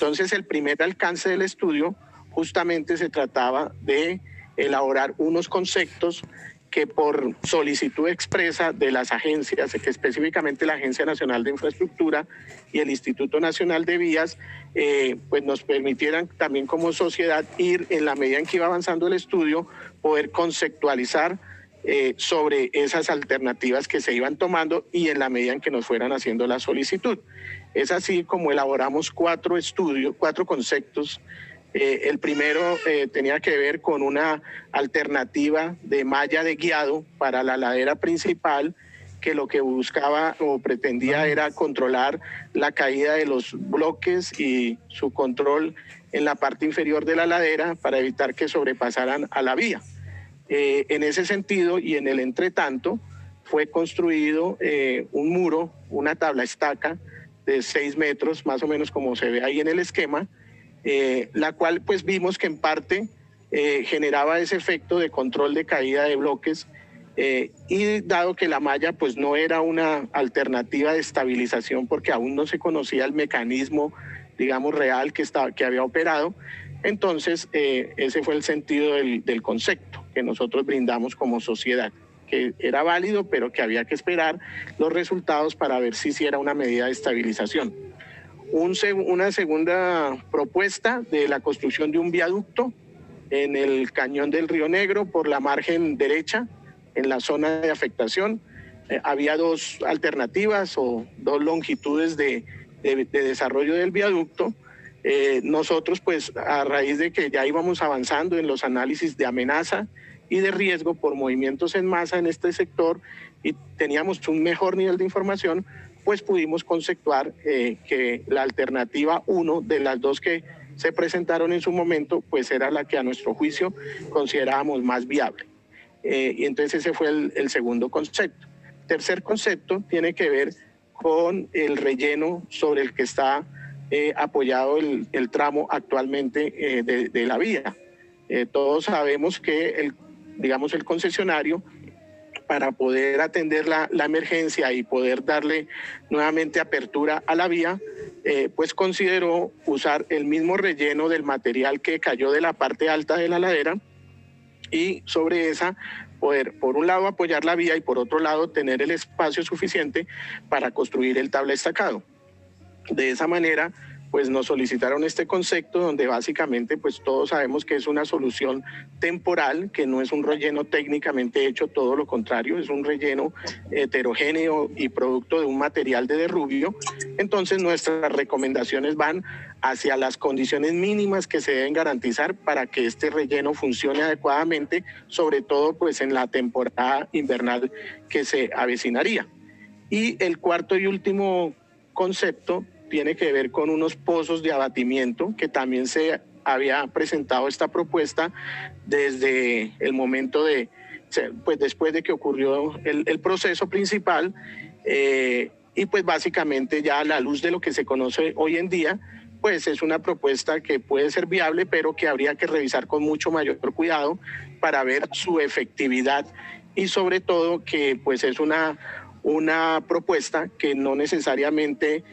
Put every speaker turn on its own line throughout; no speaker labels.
Entonces, el primer alcance del estudio justamente se trataba de elaborar unos conceptos que por solicitud expresa de las agencias, que específicamente la Agencia Nacional de Infraestructura y el Instituto Nacional de Vías, pues nos permitieran también como sociedad ir, en la medida en que iba avanzando el estudio, poder conceptualizar sobre esas alternativas que se iban tomando y en la medida en que nos fueran haciendo la solicitud. Es así como elaboramos cuatro conceptos. El primero tenía que ver con una alternativa de malla de guiado para la ladera principal, que lo que buscaba o pretendía era controlar la caída de los bloques y su control en la parte inferior de la ladera para evitar que sobrepasaran a la vía. En ese sentido y en el entretanto fue construido un muro, una tabla estaca de 6 metros, más o menos como se ve ahí en el esquema, la cual pues vimos que en parte generaba ese efecto de control de caída de bloques, y dado que la malla pues no era una alternativa de estabilización porque aún no se conocía el mecanismo, digamos, real que había operado, entonces ese fue el sentido del concepto que nosotros brindamos como sociedad, que era válido, pero que había que esperar los resultados para ver si era una medida de estabilización. Una segunda propuesta de la construcción de un viaducto en el cañón del Río Negro por la margen derecha, en la zona de afectación. Había dos alternativas o dos longitudes de desarrollo del viaducto. Nosotros, pues, a raíz de que ya íbamos avanzando en los análisis de amenaza y de riesgo por movimientos en masa en este sector y teníamos un mejor nivel de información, pues pudimos conceptuar que la alternativa 1 de las dos que se presentaron en su momento, pues era la que a nuestro juicio considerábamos más viable. Y entonces ese fue el segundo concepto. Tercer concepto tiene que ver con el relleno sobre el que está apoyado el tramo actualmente de la vía. Todos sabemos que el concesionario, para poder atender la emergencia y poder darle nuevamente apertura a la vía, pues consideró usar el mismo relleno del material que cayó de la parte alta de la ladera y sobre esa poder, por un lado, apoyar la vía y por otro lado, tener el espacio suficiente para construir el tabla estacado. De esa manera, pues nos solicitaron este concepto donde básicamente pues todos sabemos que es una solución temporal, que no es un relleno técnicamente hecho, todo lo contrario, es un relleno heterogéneo y producto de un material de derrubio. Entonces nuestras recomendaciones van hacia las condiciones mínimas que se deben garantizar para que este relleno funcione adecuadamente, sobre todo pues en la temporada invernal que se avecinaría. Y el cuarto y último concepto tiene que ver con unos pozos de abatimiento, que también se había presentado esta propuesta desde el momento pues después de que ocurrió el proceso principal, y pues básicamente ya a la luz de lo que se conoce hoy en día, pues es una propuesta que puede ser viable, pero que habría que revisar con mucho mayor cuidado para ver su efectividad y sobre todo que pues es una propuesta que no necesariamente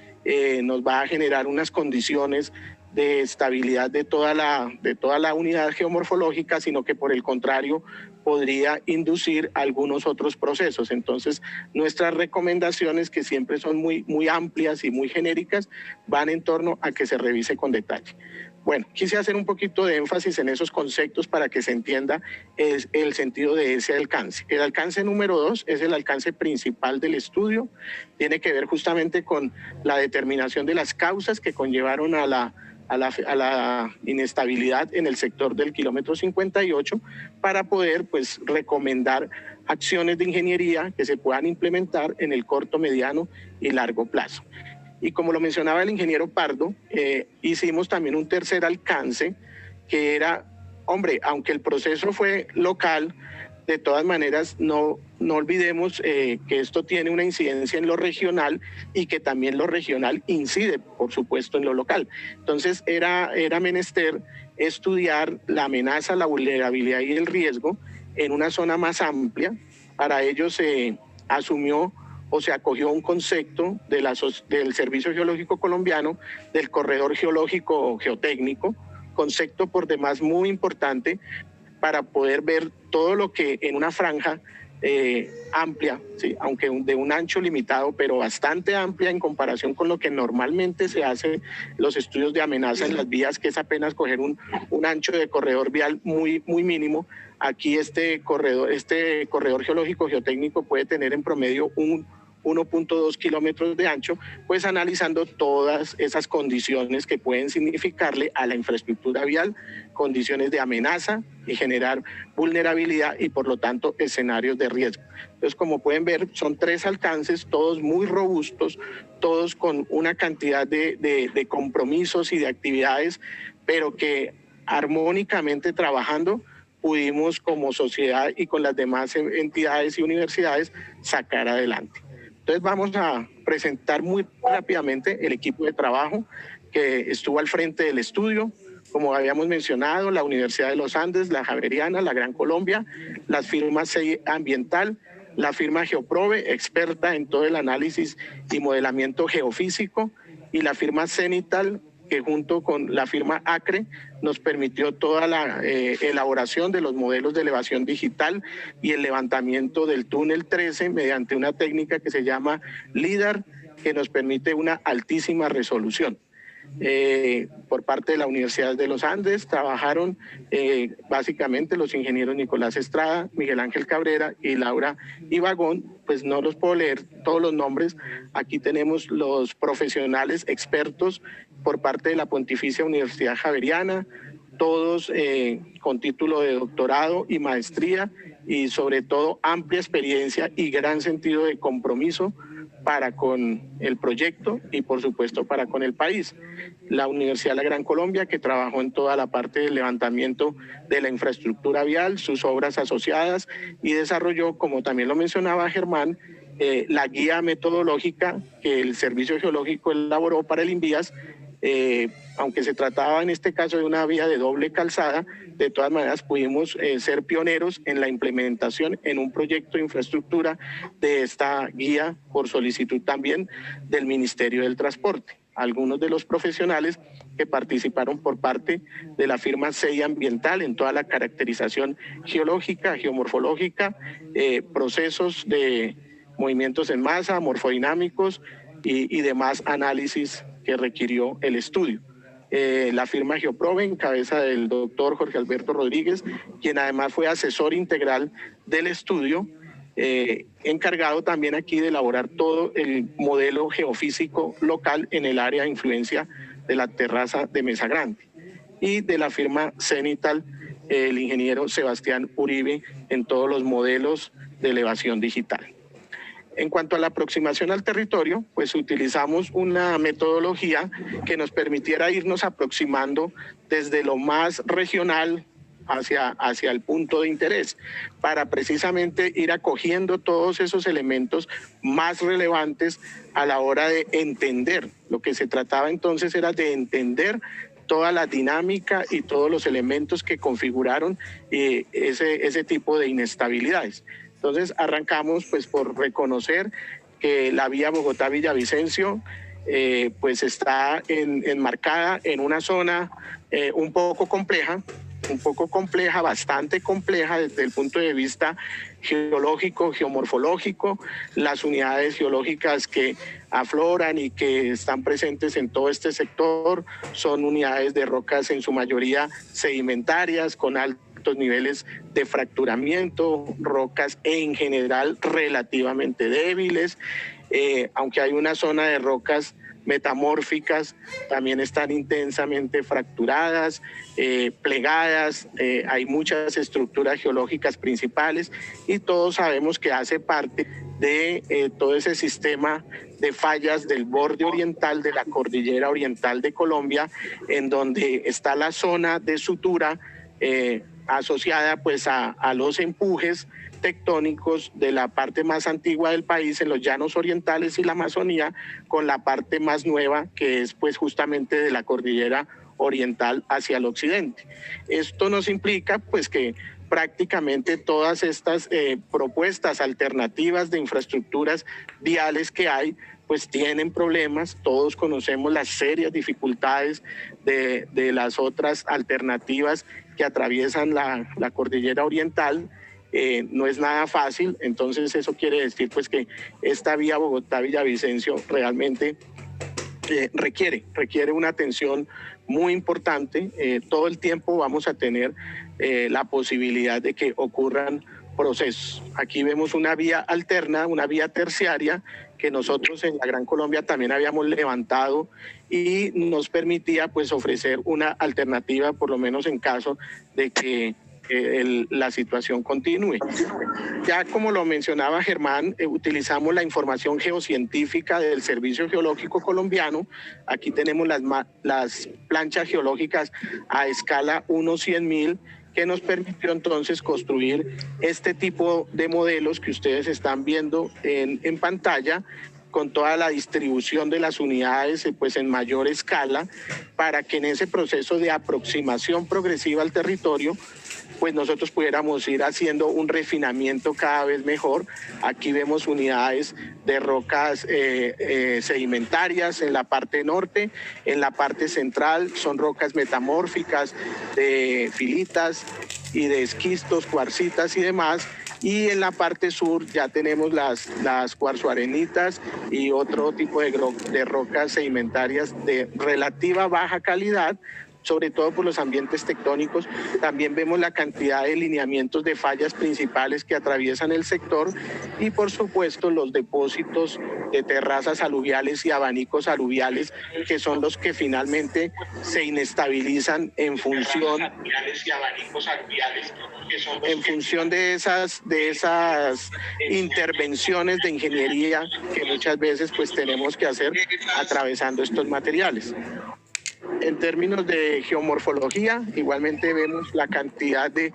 nos va a generar unas condiciones de estabilidad de toda la unidad geomorfológica, sino que por el contrario podría inducir algunos otros procesos. Entonces, nuestras recomendaciones, que siempre son muy amplias y muy genéricas, van en torno a que se revise con detalle. Bueno, quise hacer un poquito de énfasis en esos conceptos para que se entienda el sentido de ese alcance. El alcance número 2 es el alcance principal del estudio. Tiene que ver justamente con la determinación de las causas que conllevaron a la inestabilidad en el sector del kilómetro 58 para poder pues recomendar acciones de ingeniería que se puedan implementar en el corto, mediano y largo plazo. Y como lo mencionaba el ingeniero Pardo, hicimos también un tercer alcance que era, aunque el proceso fue local, de todas maneras no olvidemos que esto tiene una incidencia en lo regional y que también lo regional incide, por supuesto, en lo local. Entonces era menester estudiar la amenaza, la vulnerabilidad y el riesgo en una zona más amplia. Para ello se asumió o se acogió a un concepto del Servicio Geológico Colombiano, del Corredor Geológico Geotécnico, concepto por demás muy importante para poder ver todo lo que en una franja amplia, ¿sí? Aunque de un ancho limitado, pero bastante amplia en comparación con lo que normalmente se hace los estudios de amenaza en las vías, que es apenas coger un ancho de corredor vial muy mínimo. Aquí este corredor geológico geotécnico puede tener en promedio 1.2 kilómetros de ancho, pues analizando todas esas condiciones que pueden significarle a la infraestructura vial, condiciones de amenaza y generar vulnerabilidad y por lo tanto escenarios de riesgo. Entonces, como pueden ver, son 3 alcances, todos muy robustos, todos con una cantidad de compromisos y de actividades, pero que armónicamente trabajando pudimos como sociedad y con las demás entidades y universidades sacar adelante. Entonces vamos a presentar muy rápidamente el equipo de trabajo que estuvo al frente del estudio. Como habíamos mencionado, la Universidad de los Andes, la Javeriana, la Gran Colombia, las firmas CEI Ambiental, la firma Geoprobe, experta en todo el análisis y modelamiento geofísico, y la firma Cenital, que junto con la firma ACRE nos permitió toda la elaboración de los modelos de elevación digital y el levantamiento del túnel 13 mediante una técnica que se llama LIDAR, que nos permite una altísima resolución. Por parte de la Universidad de los Andes trabajaron básicamente los ingenieros Nicolás Estrada, Miguel Ángel Cabrera y Laura Ibagón. Pues no los puedo leer todos los nombres. Aquí tenemos los profesionales expertos por parte de la Pontificia Universidad Javeriana, todos con título de doctorado y maestría y sobre todo amplia experiencia y gran sentido de compromiso para con el proyecto y por supuesto para con el país. La Universidad de la Gran Colombia, que trabajó en toda la parte del levantamiento de la infraestructura vial, sus obras asociadas, y desarrolló, como también lo mencionaba Germán, la guía metodológica que el Servicio Geológico elaboró para el INVIAS. Aunque se trataba en este caso de una vía de doble calzada, de todas maneras pudimos ser pioneros en la implementación en un proyecto de infraestructura de esta guía por solicitud también del Ministerio del Transporte. Algunos de los profesionales que participaron por parte de la firma CEI Ambiental en toda la caracterización geológica, geomorfológica, procesos de movimientos en masa, morfodinámicos y demás análisis que requirió el estudio. La firma Geoprobe en cabeza del doctor Jorge Alberto Rodríguez, quien además fue asesor integral del estudio, encargado también aquí de elaborar todo el modelo geofísico local en el área de influencia de la terraza de Mesa Grande. Y de la firma Cenital, el ingeniero Sebastián Uribe en todos los modelos de elevación digital. En cuanto a la aproximación al territorio, pues utilizamos una metodología que nos permitiera irnos aproximando desde lo más regional hacia el punto de interés, para precisamente ir acogiendo todos esos elementos más relevantes a la hora de entender. Lo que se trataba entonces era de entender toda la dinámica y todos los elementos que configuraron ese tipo de inestabilidades. Entonces arrancamos pues por reconocer que la vía Bogotá-Villavicencio pues está enmarcada en una zona un poco compleja, bastante compleja desde el punto de vista geológico, geomorfológico. Las unidades geológicas que afloran y que están presentes en todo este sector son unidades de rocas en su mayoría sedimentarias, con altos niveles de fracturamiento, rocas en general relativamente débiles, aunque hay una zona de rocas metamórficas, también están intensamente fracturadas, plegadas, hay muchas estructuras geológicas principales y todos sabemos que hace parte de todo ese sistema de fallas del borde oriental de la cordillera oriental de Colombia, en donde está la zona de sutura asociada pues a los empujes tectónicos de la parte más antigua del país en los llanos orientales y la Amazonía, con la parte más nueva que es pues justamente de la cordillera oriental hacia el occidente. Esto nos implica pues que prácticamente todas estas propuestas alternativas de infraestructuras viales que hay, pues tienen problemas. Todos conocemos las serias dificultades de las otras alternativas que atraviesan la cordillera oriental. No es nada fácil, entonces eso quiere decir pues que esta vía Bogotá-Villavicencio realmente requiere una atención muy importante. Todo el tiempo vamos a tener la posibilidad de que ocurran procesos. Aquí vemos una vía alterna, una vía terciaria, que nosotros en la Gran Colombia también habíamos levantado y nos permitía pues ofrecer una alternativa, por lo menos en caso de que la situación continúe. Ya como lo mencionaba Germán, utilizamos la información geocientífica del Servicio Geológico Colombiano. Aquí tenemos las planchas geológicas a escala 1/100.000, que nos permitió entonces construir este tipo de modelos que ustedes están viendo en pantalla, con toda la distribución de las unidades pues en mayor escala, para que en ese proceso de aproximación progresiva al territorio pues nosotros pudiéramos ir haciendo un refinamiento cada vez mejor. Aquí vemos unidades de rocas sedimentarias en la parte norte, en la parte central son rocas metamórficas de filitas y de esquistos, cuarcitas y demás. Y en la parte sur ya tenemos las cuarzoarenitas y otro tipo de rocas sedimentarias de relativa baja calidad, sobre todo por los ambientes tectónicos. También vemos la cantidad de lineamientos de fallas principales que atraviesan el sector y por supuesto los depósitos de terrazas aluviales y abanicos aluviales, que son los que finalmente se inestabilizan en función de esas intervenciones de ingeniería que muchas veces pues tenemos que hacer atravesando estos materiales. En términos de geomorfología, igualmente vemos la cantidad de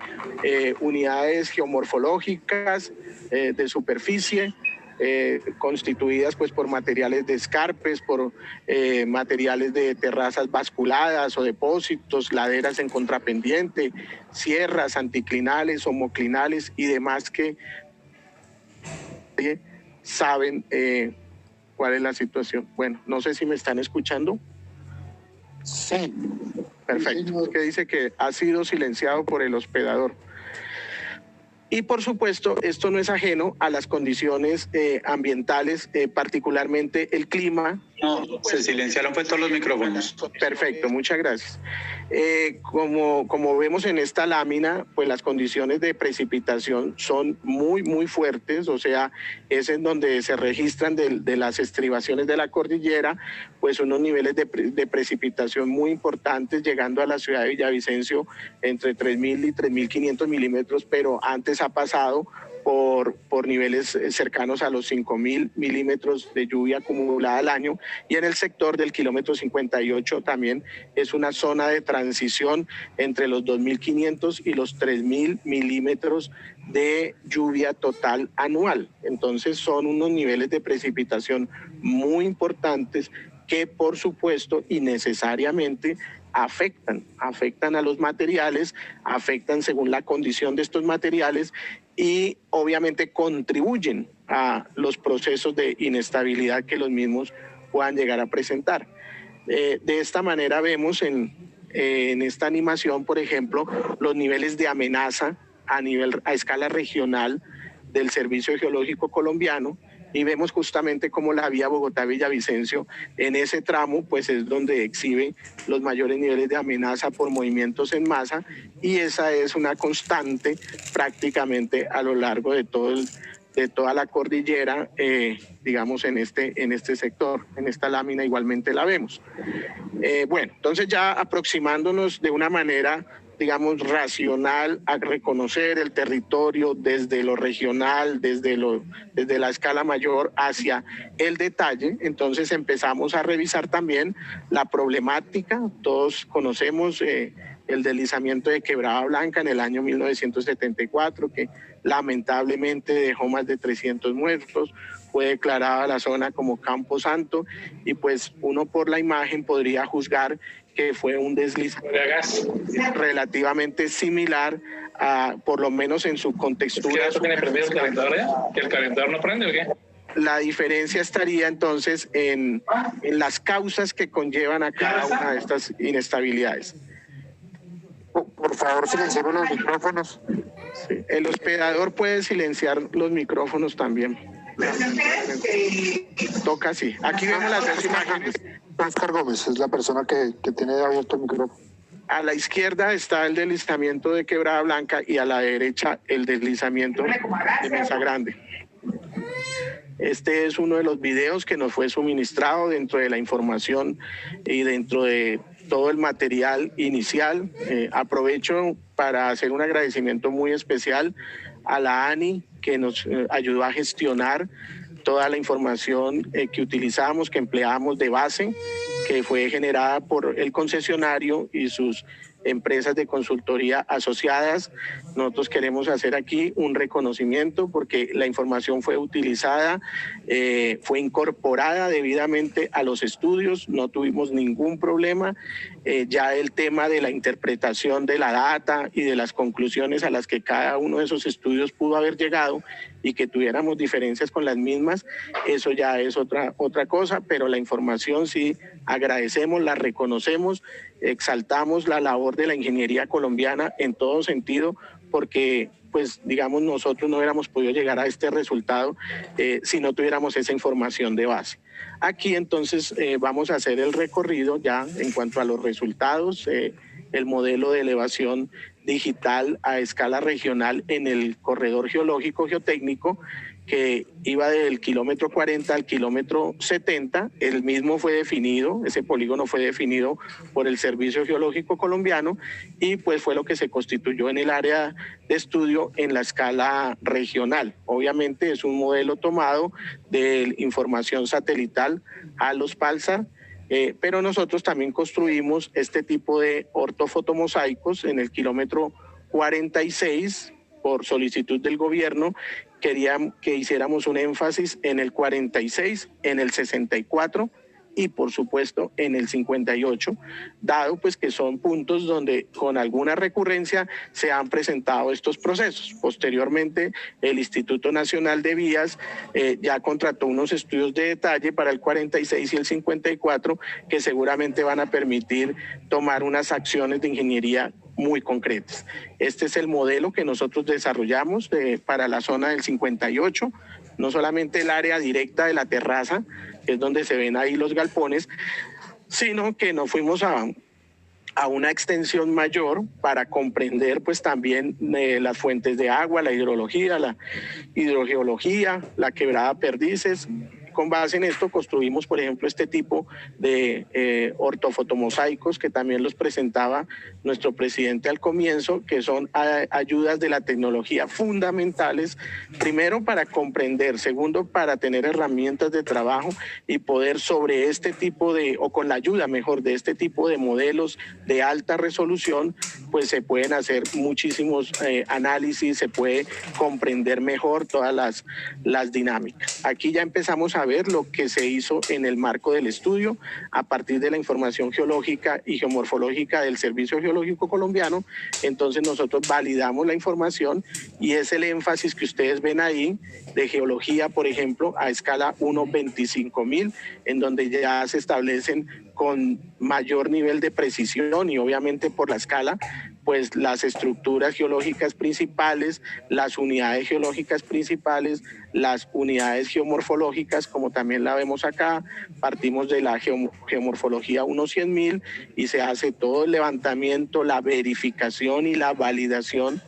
unidades geomorfológicas de superficie, constituidas pues por materiales de escarpes, por materiales de terrazas basculadas o depósitos, laderas en contrapendiente, sierras anticlinales, homoclinales y demás que saben cuál es la situación. Bueno, no sé si me están escuchando.
Sí.
Perfecto. Es que dice que ha sido silenciado por el hospedador. Y por supuesto, esto no es ajeno a las condiciones ambientales, particularmente el clima.
No, se silenciaron pues todos los micrófonos.
Perfecto, muchas gracias. Como vemos en esta lámina, pues las condiciones de precipitación son muy fuertes, o sea, es en donde se registran de las estribaciones de la cordillera, pues unos niveles de precipitación muy importantes, llegando a la ciudad de Villavicencio entre 3.000 y 3.500 milímetros, pero antes ha pasado por niveles cercanos a los 5.000 milímetros de lluvia acumulada al año, y en el sector del kilómetro 58 también es una zona de transición entre los 2.500 y los 3.000 milímetros de lluvia total anual. Entonces son unos niveles de precipitación muy importantes que por supuesto y necesariamente afectan a los materiales, afectan según la condición de estos materiales y obviamente contribuyen a los procesos de inestabilidad que los mismos puedan llegar a presentar. De esta manera vemos en esta animación, por ejemplo, los niveles de amenaza a escala regional del Servicio Geológico Colombiano, y vemos justamente cómo la vía Bogotá-Villavicencio en ese tramo pues es donde exhibe los mayores niveles de amenaza por movimientos en masa, y esa es una constante prácticamente a lo largo de toda la cordillera, digamos en este sector. En esta lámina igualmente la vemos. Bueno, entonces ya aproximándonos de una manera digamos racional a reconocer el territorio desde lo regional, desde la escala mayor hacia el detalle, entonces empezamos a revisar también la problemática. Todos conocemos el deslizamiento de Quebrada Blanca en el año 1974, que lamentablemente dejó más de 300 muertos. Fue declarada la zona como Campo Santo, y pues uno por la imagen podría juzgar que fue un deslizamiento relativamente similar a, por lo menos en su contextura.
¿Eso tiene prendido el calentador ya? ¿Que el calentador no prende o qué?
La diferencia estaría entonces en las causas que conllevan a cada una de estas inestabilidades.
Por favor, silenciemos los micrófonos.
Sí. El hospedador puede silenciar los micrófonos también. Toca así. Aquí vemos las dos imágenes.
Oscar Gómez es la persona que tiene abierto el micrófono.
A la izquierda está el deslizamiento de Quebrada Blanca y a la derecha el deslizamiento de Mesa Grande. Este es uno de los videos que nos fue suministrado dentro de la información y dentro de todo el material inicial. Aprovecho para hacer un agradecimiento muy especial a la ANI, que nos ayudó a gestionar toda la información que utilizamos, que empleamos de base, que fue generada por el concesionario y sus empresas de consultoría asociadas. Nosotros queremos hacer aquí un reconocimiento porque la información fue utilizada, fue incorporada debidamente a los estudios, no tuvimos ningún problema. Ya el tema de la interpretación de la data y de las conclusiones a las que cada uno de esos estudios pudo haber llegado y que tuviéramos diferencias con las mismas, eso ya es otra cosa, pero la información sí agradecemos, la reconocemos, exaltamos la labor de la ingeniería colombiana en todo sentido, porque pues digamos nosotros no hubiéramos podido llegar a este resultado si no tuviéramos esa información de base. Aquí entonces vamos a hacer el recorrido ya en cuanto a los resultados, el modelo de elevación digital a escala regional en el corredor geológico geotécnico que iba del kilómetro 40 al kilómetro 70, el mismo fue definido, ese polígono fue definido por el Servicio Geológico Colombiano y pues fue lo que se constituyó en el área de estudio en la escala regional. Obviamente es un modelo tomado de información satelital a los PALSAR, pero nosotros también construimos este tipo de ortofotomosaicos en el kilómetro 46 por solicitud del gobierno. Querían que hiciéramos un énfasis en el 46, en el 64 y por supuesto en el 58, dado pues que son puntos donde con alguna recurrencia se han presentado estos procesos. Posteriormente el Instituto Nacional de Vías ya contrató unos estudios de detalle para el 46 y el 54 que seguramente van a permitir tomar unas acciones de ingeniería muy concretas. Este es el modelo que nosotros desarrollamos para la zona del 58, no solamente el área directa de la terraza, que es donde se ven ahí los galpones, sino que nos fuimos a una extensión mayor para comprender pues también las fuentes de agua, la hidrología, la hidrogeología, la quebrada Perdices. Con base en esto construimos, por ejemplo, este tipo de ortofotomosaicos que también los presentaba nuestro presidente al comienzo, que son ayudas de la tecnología fundamentales, primero para comprender, segundo para tener herramientas de trabajo y poder sobre este tipo de, o con la ayuda mejor de este tipo de modelos de alta resolución, pues se pueden hacer muchísimos análisis, se puede comprender mejor todas las dinámicas. Aquí ya empezamos a ver lo que se hizo en el marco del estudio a partir de la información geológica y geomorfológica del Servicio Geológico Colombiano. Entonces nosotros validamos la información y es el énfasis que ustedes ven ahí de geología, por ejemplo, a escala 1/25.000, en donde ya se establecen con mayor nivel de precisión y obviamente por la escala, pues las estructuras geológicas principales, las unidades geológicas principales, las unidades geomorfológicas, como también la vemos acá. Partimos de la geomorfología 1/100.000 y se hace todo el levantamiento, la verificación y la validación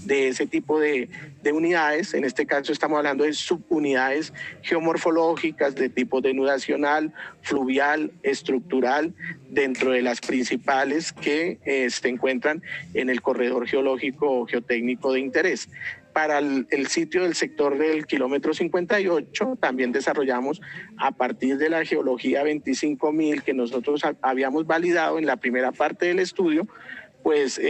de ese tipo de unidades. En este caso estamos hablando de subunidades geomorfológicas de tipo denudacional, fluvial, estructural, dentro de las principales que se encuentran en el corredor geológico geotécnico de interés. Para el sitio del sector del kilómetro 58 también desarrollamos a partir de la geología 25.000 que nosotros habíamos validado en la primera parte del estudio, pues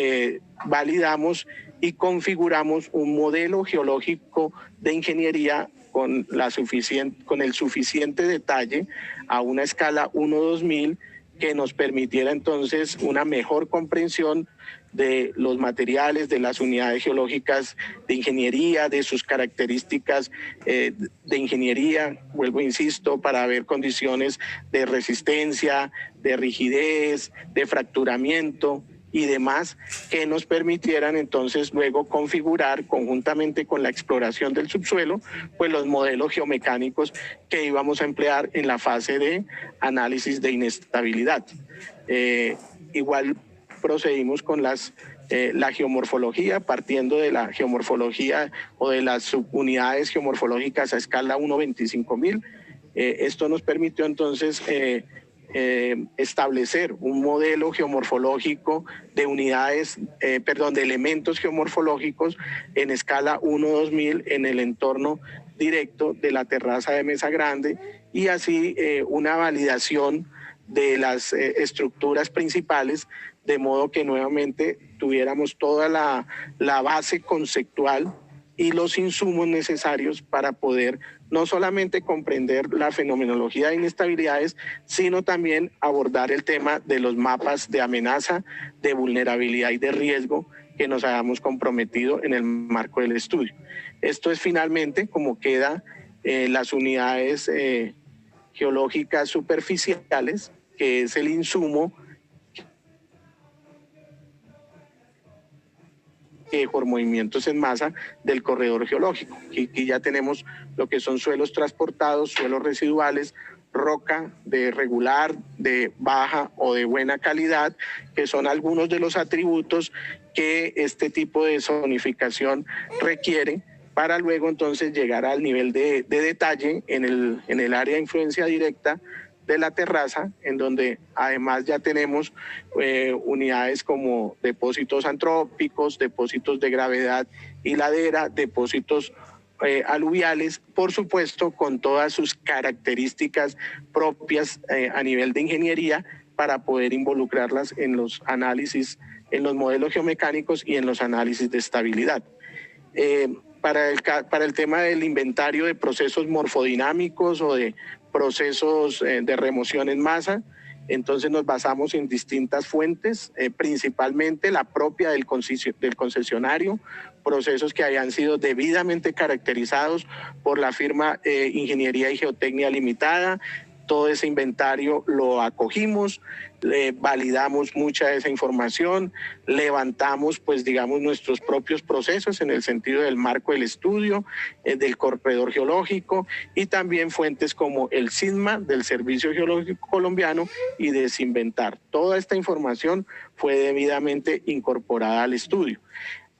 validamos y configuramos un modelo geológico de ingeniería con el suficiente detalle a una escala 1/2000 que nos permitiera entonces una mejor comprensión de los materiales, de las unidades geológicas de ingeniería, de sus características de ingeniería, vuelvo, insisto, para ver condiciones de resistencia, de rigidez, de fracturamiento y demás, que nos permitieran entonces luego configurar conjuntamente con la exploración del subsuelo, pues los modelos geomecánicos que íbamos a emplear en la fase de análisis de inestabilidad. Igual procedimos con la geomorfología, partiendo de la geomorfología o de las subunidades geomorfológicas a escala 1/25.000. Esto nos permitió entonces establecer un modelo geomorfológico de unidades, de elementos geomorfológicos en escala 1/2000 en el entorno directo de la terraza de Mesa Grande, y así una validación de las estructuras principales, de modo que nuevamente tuviéramos toda la base conceptual y los insumos necesarios para poder no solamente comprender la fenomenología de inestabilidades, sino también abordar el tema de los mapas de amenaza, de vulnerabilidad y de riesgo que nos hayamos comprometido en el marco del estudio. Esto es finalmente como queda las unidades geológicas superficiales, que es el insumo por movimientos en masa del corredor geológico. Aquí ya tenemos lo que son suelos transportados, suelos residuales, roca de regular, de baja o de buena calidad, que son algunos de los atributos que este tipo de zonificación requiere para luego entonces llegar al nivel de detalle en el área de influencia directa de la terraza, en donde además ya tenemos unidades como depósitos antrópicos, depósitos de gravedad y ladera, depósitos aluviales, por supuesto con todas sus características propias a nivel de ingeniería, para poder involucrarlas en los análisis, en los modelos geomecánicos y en los análisis de estabilidad. Para el tema del inventario de procesos morfodinámicos o de procesos de remoción en masa, entonces nos basamos en distintas fuentes, principalmente la propia del concesionario, procesos que hayan sido debidamente caracterizados por la firma Ingeniería y Geotecnia Limitada. Todo ese inventario lo acogimos, validamos mucha de esa información, levantamos, pues digamos, nuestros propios procesos en el sentido del marco del estudio, del corredor geológico, y también fuentes como el SISMA del Servicio Geológico Colombiano y de Sinventar. Toda esta información fue debidamente incorporada al estudio.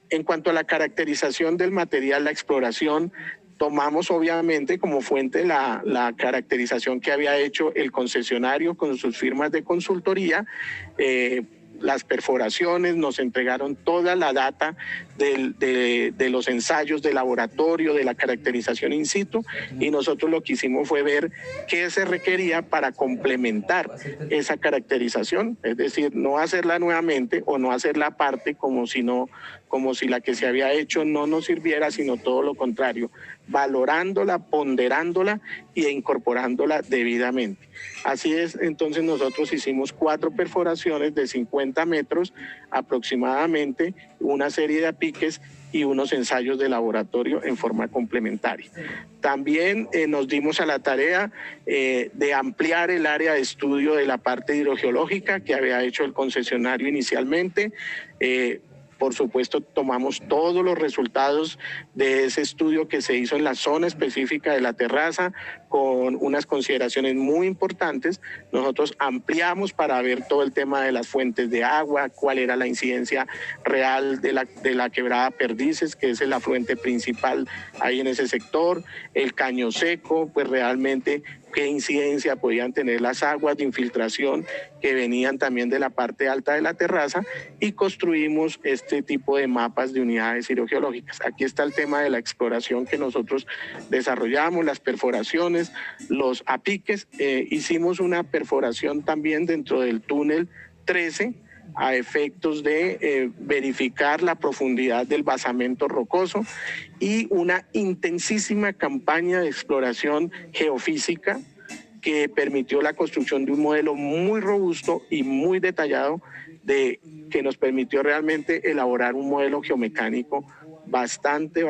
En cuanto a la caracterización del material, la exploración, tomamos obviamente como fuente la caracterización que había hecho el concesionario con sus firmas de consultoría. Las perforaciones, nos entregaron toda la data de los ensayos de laboratorio, de la caracterización in situ, y nosotros lo que hicimos fue ver qué se requería para complementar esa caracterización, es decir, no hacerla nuevamente o no hacerla aparte como si la que se había hecho no nos sirviera, sino todo lo contrario, valorándola, ponderándola e incorporándola debidamente. Así es, entonces nosotros hicimos 4 perforaciones de 50 metros aproximadamente, una serie de apiques y unos ensayos de laboratorio en forma complementaria. También nos dimos a la tarea de ampliar el área de estudio de la parte hidrogeológica que había hecho el concesionario inicialmente. Por supuesto, tomamos todos los resultados de ese estudio que se hizo en la zona específica de la terraza, con unas consideraciones muy importantes. Nosotros ampliamos para ver todo el tema de las fuentes de agua, cuál era la incidencia real de la quebrada Perdices, que es el afluente principal ahí en ese sector, el caño seco, pues realmente qué incidencia podían tener las aguas de infiltración que venían también de la parte alta de la terraza, y construimos este tipo de mapas de unidades hidrogeológicas. Aquí está el tema de la exploración que nosotros desarrollamos, las perforaciones, los apiques. Hicimos una perforación también dentro del túnel 13 a efectos de verificar la profundidad del basamento rocoso, y una intensísima campaña de exploración geofísica que permitió la construcción de un modelo muy robusto y muy detallado que nos permitió realmente elaborar un modelo geomecánico bastante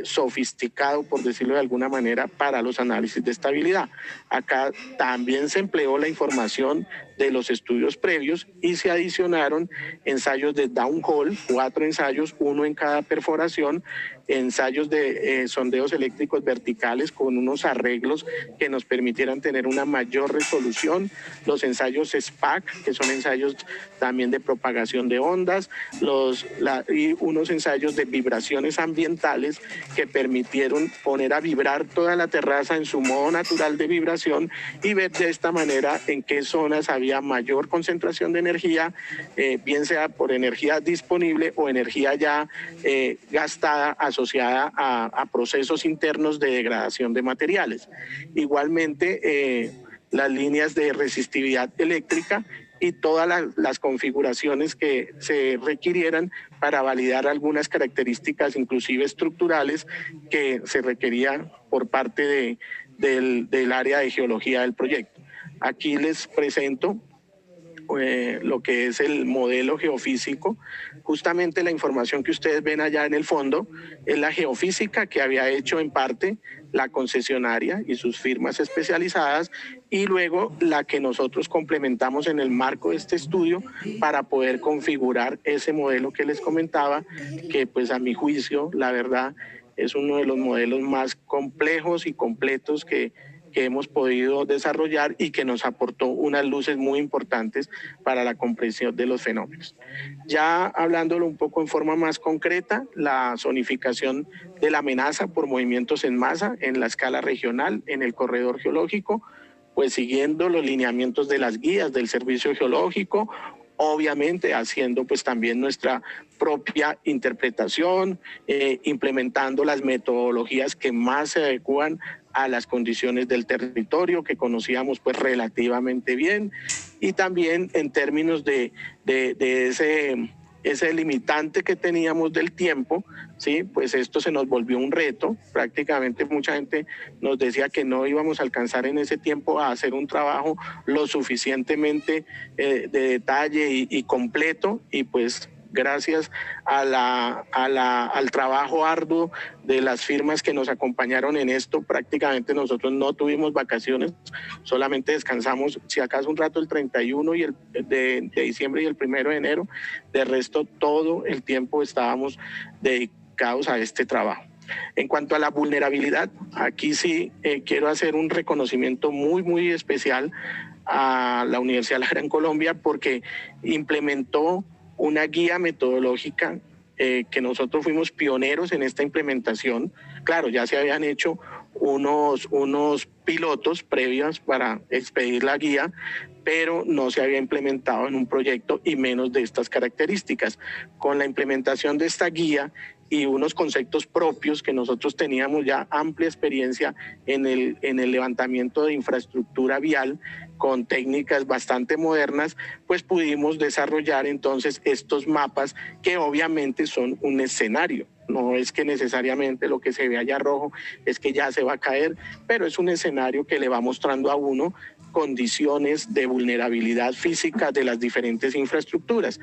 sofisticado, por decirlo de alguna manera, para los análisis de estabilidad. Acá también se empleó la información de los estudios previos y se adicionaron ensayos de downhole, 4 ensayos, 1 en cada perforación, ensayos de sondeos eléctricos verticales con unos arreglos que nos permitieran tener una mayor resolución, los ensayos SPAC, que son ensayos también de propagación de ondas, y unos ensayos de vibraciones ambientales que permitieron poner a vibrar toda la terraza en su modo natural de vibración y ver de esta manera en qué zonas había mayor concentración de energía, bien sea por energía disponible o energía ya gastada asociada a procesos internos de degradación de materiales. Igualmente, las líneas de resistividad eléctrica y todas las configuraciones que se requirieran para validar algunas características, inclusive estructurales, que se requerían por parte del área de geología del proyecto. Aquí les presento lo que es el modelo geofísico. Justamente la información que ustedes ven allá en el fondo es la geofísica que había hecho en parte la concesionaria y sus firmas especializadas, y luego la que nosotros complementamos en el marco de este estudio para poder configurar ese modelo que les comentaba, que pues a mi juicio, la verdad, es uno de los modelos más complejos y completos que hemos podido desarrollar y que nos aportó unas luces muy importantes para la comprensión de los fenómenos. Ya hablándolo un poco en forma más concreta, la zonificación de la amenaza por movimientos en masa en la escala regional en el corredor geológico, pues siguiendo los lineamientos de las guías del Servicio Geológico, obviamente haciendo pues también nuestra propia interpretación, implementando las metodologías que más se adecúan a las condiciones del territorio que conocíamos pues relativamente bien, y también en términos de ese limitante que teníamos del tiempo, ¿sí? Pues esto se nos volvió un reto. Prácticamente mucha gente nos decía que no íbamos a alcanzar en ese tiempo a hacer un trabajo lo suficientemente de detalle y completo, y pues gracias al trabajo arduo de las firmas que nos acompañaron en esto, prácticamente nosotros no tuvimos vacaciones, solamente descansamos si acaso un rato el 31 de diciembre y el 1 de enero, de resto todo el tiempo estábamos dedicados a este trabajo. En cuanto a la vulnerabilidad, aquí sí quiero hacer un reconocimiento muy especial a la Universidad de la Gran Colombia, porque implementó una guía metodológica que nosotros fuimos pioneros en esta implementación. Claro, ya se habían hecho unos pilotos previos para expedir la guía, pero no se había implementado en un proyecto y menos de estas características. Con la implementación de esta guía y unos conceptos propios que nosotros teníamos ya amplia experiencia en el levantamiento de infraestructura vial con técnicas bastante modernas, pues pudimos desarrollar entonces estos mapas que obviamente son un escenario. No es que necesariamente lo que se ve allá rojo es que ya se va a caer, pero es un escenario que le va mostrando a uno condiciones de vulnerabilidad física de las diferentes infraestructuras.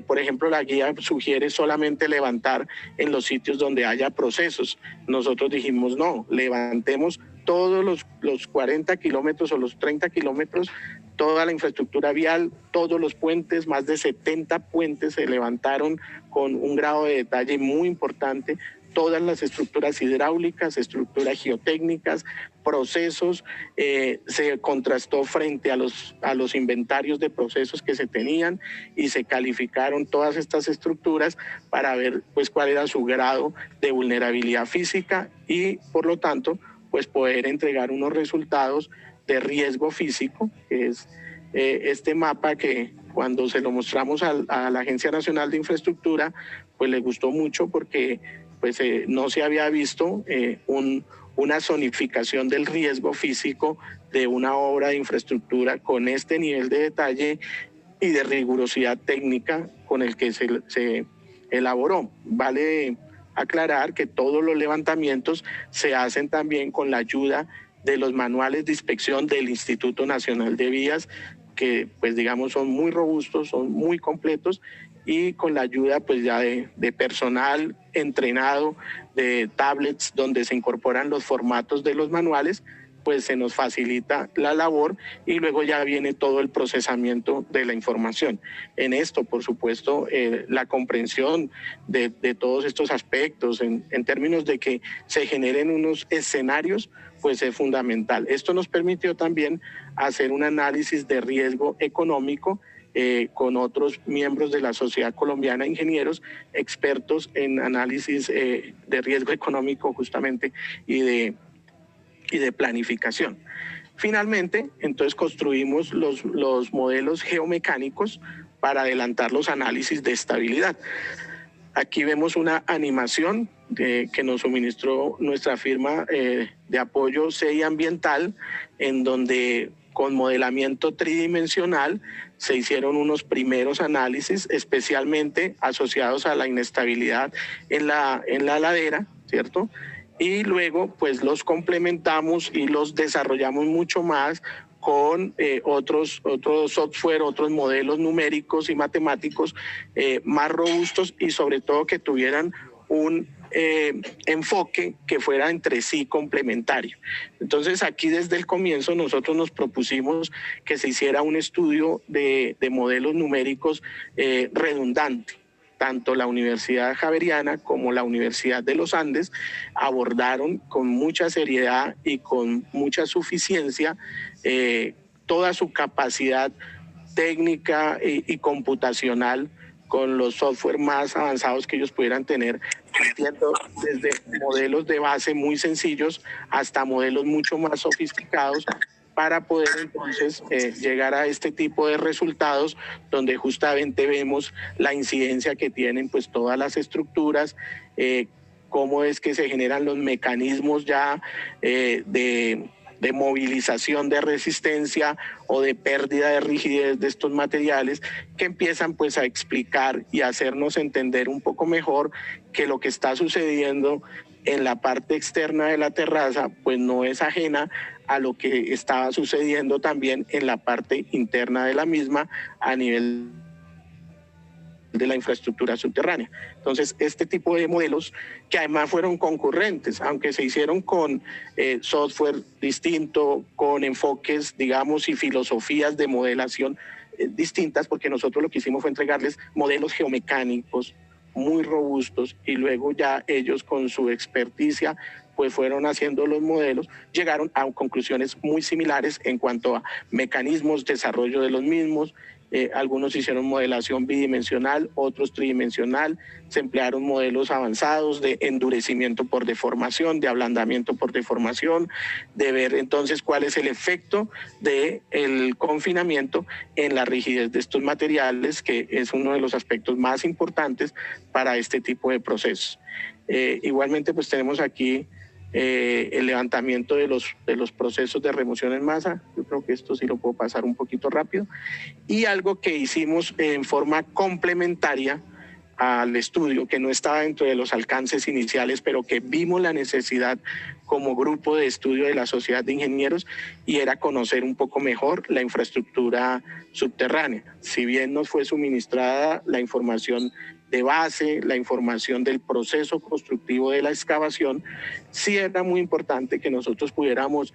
Por ejemplo, la guía sugiere solamente levantar en los sitios donde haya procesos. Nosotros dijimos no, levantemos todos los 40 kilómetros o los 30 kilómetros, toda la infraestructura vial, todos los puentes, más de 70 puentes se levantaron con un grado de detalle muy importante, todas las estructuras hidráulicas, estructuras geotécnicas, procesos, se contrastó frente a los inventarios de procesos que se tenían y se calificaron todas estas estructuras para ver pues cuál era su grado de vulnerabilidad física y por lo tanto pues poder entregar unos resultados de riesgo físico, que es este mapa que cuando se lo mostramos a la Agencia Nacional de Infraestructura, pues le gustó mucho porque pues no se había visto una zonificación del riesgo físico de una obra de infraestructura con este nivel de detalle y de rigurosidad técnica con el que se elaboró. Vale aclarar que todos los levantamientos se hacen también con la ayuda de los manuales de inspección del Instituto Nacional de Vías, que pues digamos son muy robustos, son muy completos, y con la ayuda pues ya de personal entrenado, de tablets donde se incorporan los formatos de los manuales, pues se nos facilita la labor y luego ya viene todo el procesamiento de la información. En esto, por supuesto, la comprensión de todos estos aspectos en términos de que se generen unos escenarios, pues es fundamental. Esto nos permitió también hacer un análisis de riesgo económico con otros miembros de la Sociedad Colombiana de Ingenieros, expertos en análisis de riesgo económico justamente y de planificación. Finalmente, entonces construimos los modelos geomecánicos para adelantar los análisis de estabilidad. Aquí vemos una animación que nos suministró nuestra firma de apoyo CEI Ambiental, en donde con modelamiento tridimensional se hicieron unos primeros análisis especialmente asociados a la inestabilidad en la ladera, ¿cierto? Y luego pues los complementamos y los desarrollamos mucho más con otros software, otros modelos numéricos y matemáticos más robustos y sobre todo que tuvieran un enfoque que fuera entre sí complementario. Entonces aquí desde el comienzo nosotros nos propusimos que se hiciera un estudio de modelos numéricos redundante. Tanto la Universidad Javeriana como la Universidad de los Andes abordaron con mucha seriedad y con mucha suficiencia toda su capacidad técnica y computacional con los software más avanzados que ellos pudieran tener, partiendo desde modelos de base muy sencillos hasta modelos mucho más sofisticados, para poder entonces llegar a este tipo de resultados donde justamente vemos la incidencia que tienen pues todas las estructuras, cómo es que se generan los mecanismos ya de movilización de resistencia o de pérdida de rigidez de estos materiales, que empiezan pues a explicar y a hacernos entender un poco mejor que lo que está sucediendo en la parte externa de la terraza pues no es ajena a lo que estaba sucediendo también en la parte interna de la misma a nivel de la infraestructura subterránea. Entonces, este tipo de modelos, que además fueron concurrentes, aunque se hicieron con software distinto, con enfoques, digamos, y filosofías de modelación distintas, porque nosotros lo que hicimos fue entregarles modelos geomecánicos muy robustos y luego ya ellos con su experticia pues fueron haciendo los modelos, llegaron a conclusiones muy similares en cuanto a mecanismos, desarrollo de los mismos. Algunos hicieron modelación bidimensional, otros tridimensional, se emplearon modelos avanzados de endurecimiento por deformación, de ablandamiento por deformación, de ver entonces cuál es el efecto del confinamiento en la rigidez de estos materiales, que es uno de los aspectos más importantes para este tipo de procesos. Igualmente pues tenemos aquí el levantamiento de los procesos de remoción en masa. Yo creo que esto sí lo puedo pasar un poquito rápido. Y algo que hicimos en forma complementaria al estudio, que no estaba dentro de los alcances iniciales, pero que vimos la necesidad como grupo de estudio de la Sociedad de Ingenieros, y era conocer un poco mejor la infraestructura subterránea. Si bien nos fue suministrada la información de base, la información del proceso constructivo de la excavación, sí era muy importante que nosotros pudiéramos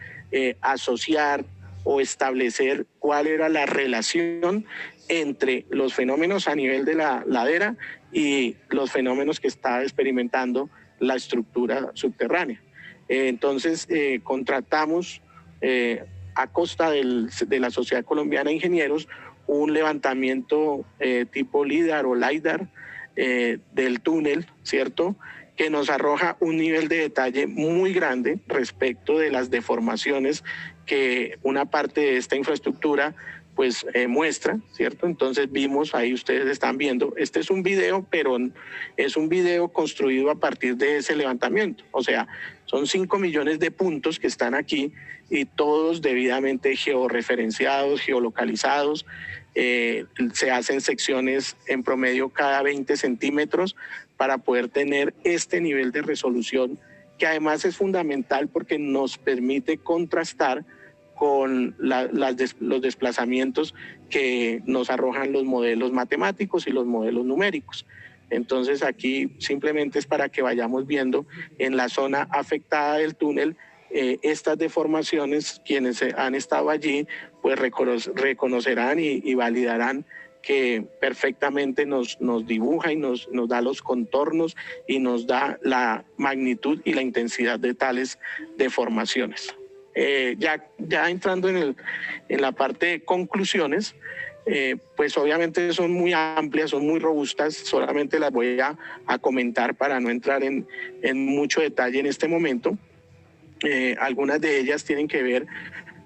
asociar o establecer cuál era la relación entre los fenómenos a nivel de la ladera y los fenómenos que está experimentando la estructura subterránea. Entonces contratamos a costa de la Sociedad Colombiana de Ingenieros un levantamiento tipo LIDAR o LiDAR del túnel, ¿cierto?, que nos arroja un nivel de detalle muy grande respecto de las deformaciones que una parte de esta infraestructura pues muestra, ¿cierto? Entonces vimos, ahí ustedes están viendo, este es un video, pero es un video construido a partir de ese levantamiento, o sea, son 5 millones de puntos que están aquí y todos debidamente georreferenciados, geolocalizados. Se hacen secciones en promedio cada 20 centímetros para poder tener este nivel de resolución que además es fundamental porque nos permite contrastar con los desplazamientos que nos arrojan los modelos matemáticos y los modelos numéricos. Entonces aquí simplemente es para que vayamos viendo en la zona afectada del túnel estas deformaciones. Quienes han estado allí pues reconocerán y validarán que perfectamente nos dibuja y nos da los contornos y nos da la magnitud y la intensidad de tales deformaciones. Ya entrando en la parte de conclusiones, pues obviamente son muy amplias, son muy robustas, solamente las voy a comentar para no entrar en mucho detalle en este momento. Algunas de ellas tienen que ver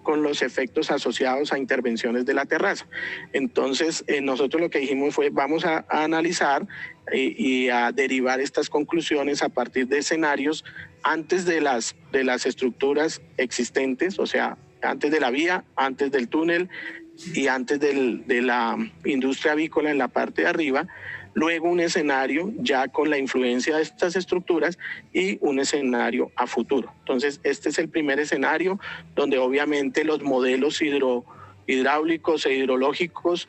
con los efectos asociados a intervenciones de la terraza. Entonces, nosotros lo que dijimos fue, vamos a analizar y a derivar estas conclusiones a partir de escenarios antes de las estructuras existentes, o sea, antes de la vía, antes del túnel y antes de la industria avícola en la parte de arriba, luego un escenario ya con la influencia de estas estructuras y un escenario a futuro. Entonces, este es el primer escenario donde obviamente los modelos hidráulicos e hidrológicos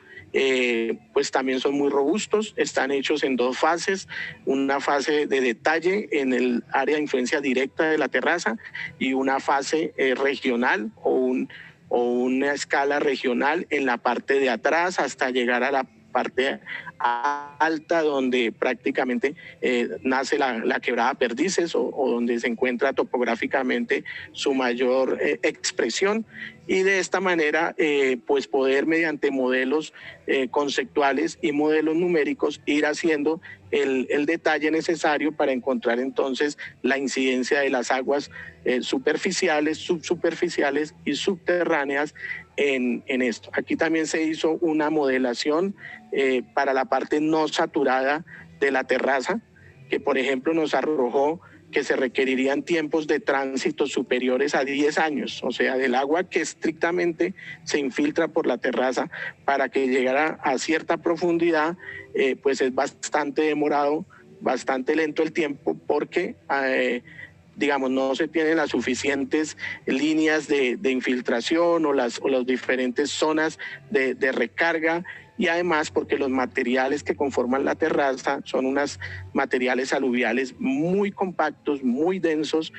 pues también son muy robustos, están hechos en dos fases, una fase de detalle en el área de influencia directa de la terraza y una fase regional o una escala regional en la parte de atrás hasta llegar a la parte alta donde prácticamente nace la quebrada Perdices o donde se encuentra topográficamente su mayor expresión, y de esta manera pues poder mediante modelos conceptuales y modelos numéricos ir haciendo el detalle necesario para encontrar entonces la incidencia de las aguas superficiales, subsuperficiales y subterráneas en esto. Aquí también se hizo una modelación para la parte no saturada de la terraza, que por ejemplo nos arrojó que se requerirían tiempos de tránsito superiores a 10 años, o sea, del agua que estrictamente se infiltra por la terraza para que llegara a cierta profundidad, pues es bastante demorado, bastante lento el tiempo porque digamos, no se tienen las suficientes líneas de infiltración o las diferentes zonas de recarga, y además porque los materiales que conforman la terraza son unos materiales aluviales muy compactos, muy densos,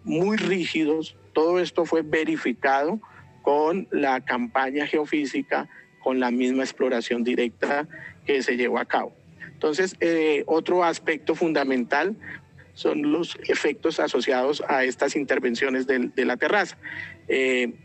muy rígidos. Todo esto fue verificado con la campaña geofísica, con la misma exploración directa que se llevó a cabo. Entonces, otro aspecto fundamental son los efectos asociados a estas intervenciones de la terraza.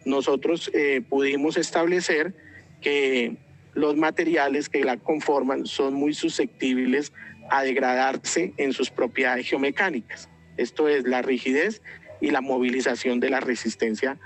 Nosotros pudimos establecer que los materiales que la conforman son muy susceptibles a degradarse en sus propiedades geomecánicas. Esto es la rigidez y la movilización de la resistencia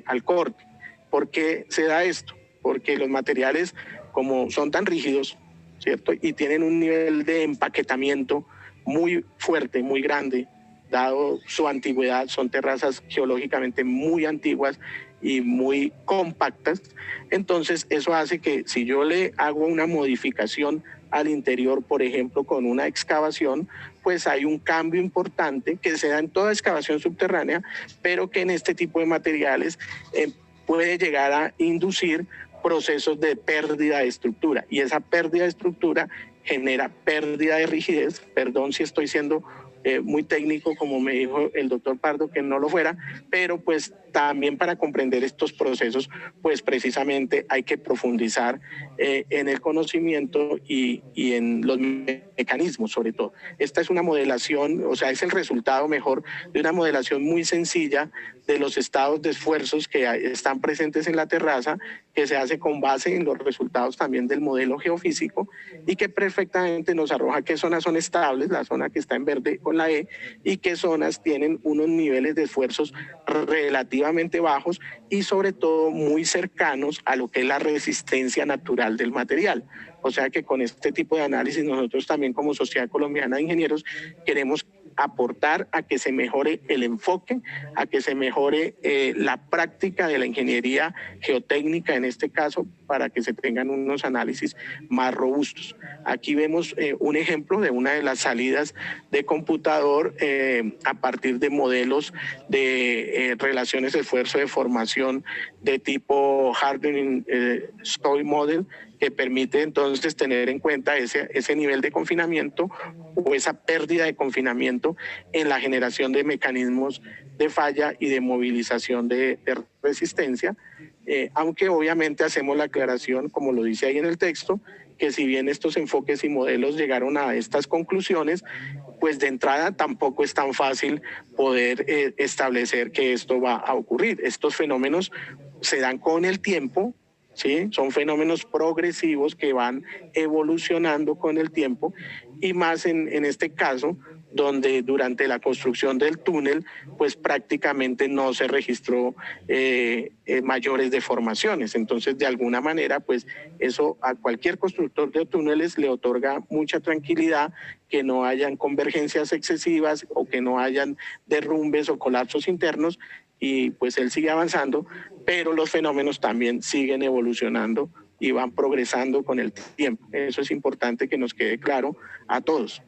al corte. ¿Por qué se da esto? Porque los materiales, como son tan rígidos, ¿cierto?, y tienen un nivel de empaquetamiento muy fuerte, muy grande, dado su antigüedad, son terrazas geológicamente muy antiguas y muy compactas. Entonces eso hace que si yo le hago una modificación al interior, por ejemplo con una excavación, pues hay un cambio importante que se da en toda excavación subterránea, pero que en este tipo de materiales puede llegar a inducir procesos de pérdida de estructura, y esa pérdida de estructura genera pérdida de rigidez. Perdón si estoy siendo muy técnico, como me dijo el doctor Pardo, que no lo fuera, pero pues también para comprender estos procesos, pues precisamente hay que profundizar en el conocimiento y en los mecanismos sobre todo. Esta es una modelación, o sea, es el resultado mejor de una modelación muy sencilla de los estados de esfuerzos que están presentes en la terraza, que se hace con base en los resultados también del modelo geofísico y que perfectamente nos arroja qué zonas son estables, la zona que está en verde con la E, y qué zonas tienen unos niveles de esfuerzos relativamente bajos y sobre todo muy cercanos a lo que es la resistencia natural del material. O sea que con este tipo de análisis nosotros también como Sociedad Colombiana de Ingenieros queremos aportar a que se mejore el enfoque, a que se mejore la práctica de la ingeniería geotécnica en este caso, para que se tengan unos análisis más robustos. Aquí vemos un ejemplo de una de las salidas de computador a partir de modelos de relaciones de esfuerzo de formación de tipo Hardening Story Model, que permite entonces tener en cuenta ese nivel de confinamiento o esa pérdida de confinamiento en la generación de mecanismos de falla y de movilización de resistencia, aunque obviamente hacemos la aclaración, como lo dice ahí en el texto, que si bien estos enfoques y modelos llegaron a estas conclusiones, pues de entrada tampoco es tan fácil poder establecer que esto va a ocurrir. Estos fenómenos se dan con el tiempo, ¿sí? Son fenómenos progresivos que van evolucionando con el tiempo, y más en este caso, donde durante la construcción del túnel, pues prácticamente no se registró mayores deformaciones. Entonces, de alguna manera, pues eso a cualquier constructor de túneles le otorga mucha tranquilidad, que no hayan convergencias excesivas o que no hayan derrumbes o colapsos internos, y pues él sigue avanzando, pero los fenómenos también siguen evolucionando y van progresando con el tiempo. Eso es importante que nos quede claro a todos.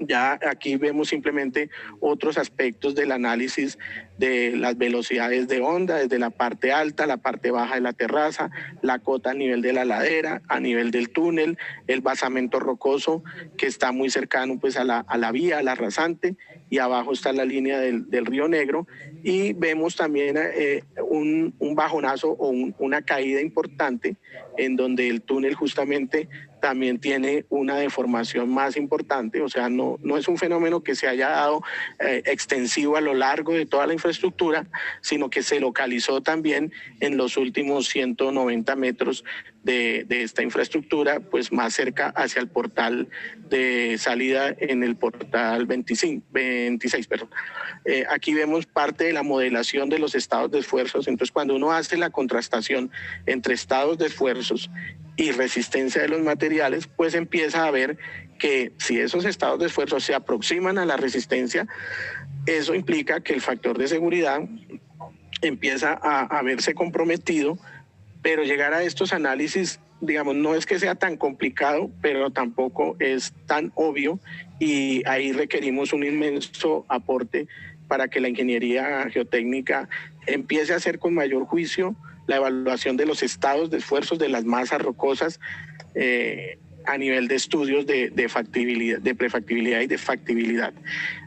Ya aquí vemos simplemente otros aspectos del análisis de las velocidades de onda, desde la parte alta, la parte baja de la terraza, la cota a nivel de la ladera, a nivel del túnel, el basamento rocoso que está muy cercano pues a la vía, a la rasante, y abajo está la línea del Río Negro, y vemos también un bajonazo o una caída importante en donde el túnel justamente también tiene una deformación más importante. O sea, no es un fenómeno que se haya dado extensivo a lo largo de toda la infraestructura, sino que se localizó también en los últimos 190 metros de esta infraestructura, pues más cerca hacia el portal de salida, en el portal 26. Aquí vemos parte de la modelación de los estados de esfuerzos. Entonces, cuando uno hace la contrastación entre estados de esfuerzos y resistencia de los materiales, pues empieza a ver que si esos estados de esfuerzo se aproximan a la resistencia, eso implica que el factor de seguridad empieza a verse comprometido. Pero llegar a estos análisis, digamos, no es que sea tan complicado, pero tampoco es tan obvio, y ahí requerimos un inmenso aporte para que la ingeniería geotécnica empiece a hacer con mayor juicio la evaluación de los estados de esfuerzos de las masas rocosas a nivel de estudios de factibilidad, de prefactibilidad y de factibilidad.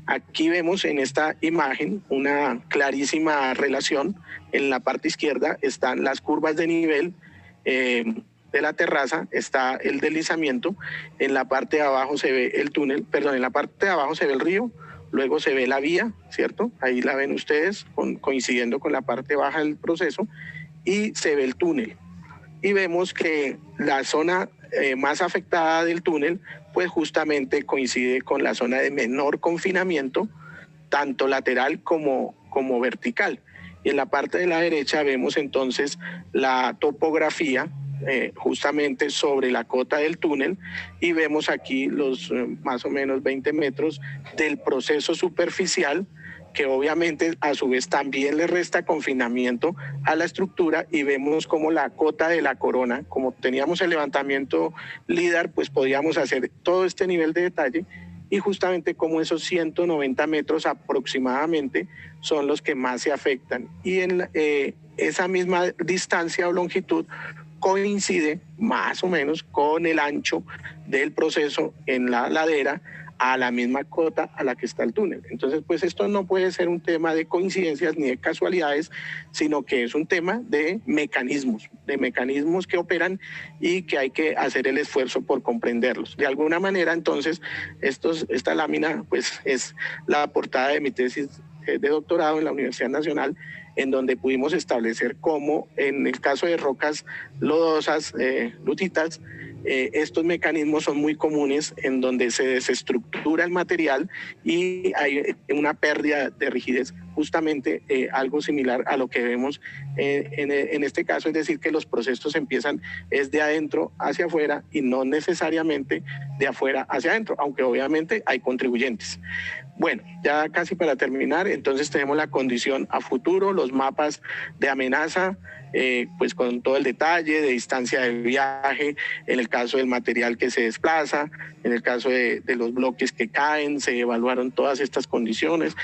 Aquí vemos en esta imagen una clarísima relación. En la parte izquierda están las curvas de nivel de la terraza, está el deslizamiento, en la parte de abajo se ve el túnel, perdón, en la parte de abajo se ve el río, luego se ve la vía, ¿cierto? Ahí la ven ustedes, coincidiendo con la parte baja del proceso, y se ve el túnel. Y vemos que la zona más afectada del túnel, pues justamente coincide con la zona de menor confinamiento, tanto lateral como vertical. Y en la parte de la derecha vemos entonces la topografía justamente sobre la cota del túnel, y vemos aquí los más o menos 20 metros del proceso superficial, que obviamente a su vez también le resta confinamiento a la estructura, y vemos como la cota de la corona, como teníamos el levantamiento LIDAR, pues podíamos hacer todo este nivel de detalle, y justamente como esos 190 metros aproximadamente son los que más se afectan, y en esa misma distancia o longitud coincide más o menos con el ancho del proceso en la ladera, a la misma cota a la que está el túnel. Entonces, pues esto no puede ser un tema de coincidencias ni de casualidades, sino que es un tema de mecanismos que operan y que hay que hacer el esfuerzo por comprenderlos. De alguna manera, entonces, esta lámina pues es la portada de mi tesis de doctorado en la Universidad Nacional, en donde pudimos establecer cómo en el caso de rocas lodosas, lutitas, estos mecanismos son muy comunes, en donde se desestructura el material y hay una pérdida de rigidez, justamente algo similar a lo que vemos en este caso, es decir, que los procesos empiezan es de adentro hacia afuera, y no necesariamente de afuera hacia adentro, aunque obviamente hay contribuyentes. Bueno, ya casi para terminar, entonces tenemos la condición a futuro, los mapas de amenaza, pues con todo el detalle de distancia de viaje, en el caso del material que se desplaza, en el caso de los bloques que caen, se evaluaron todas estas condiciones,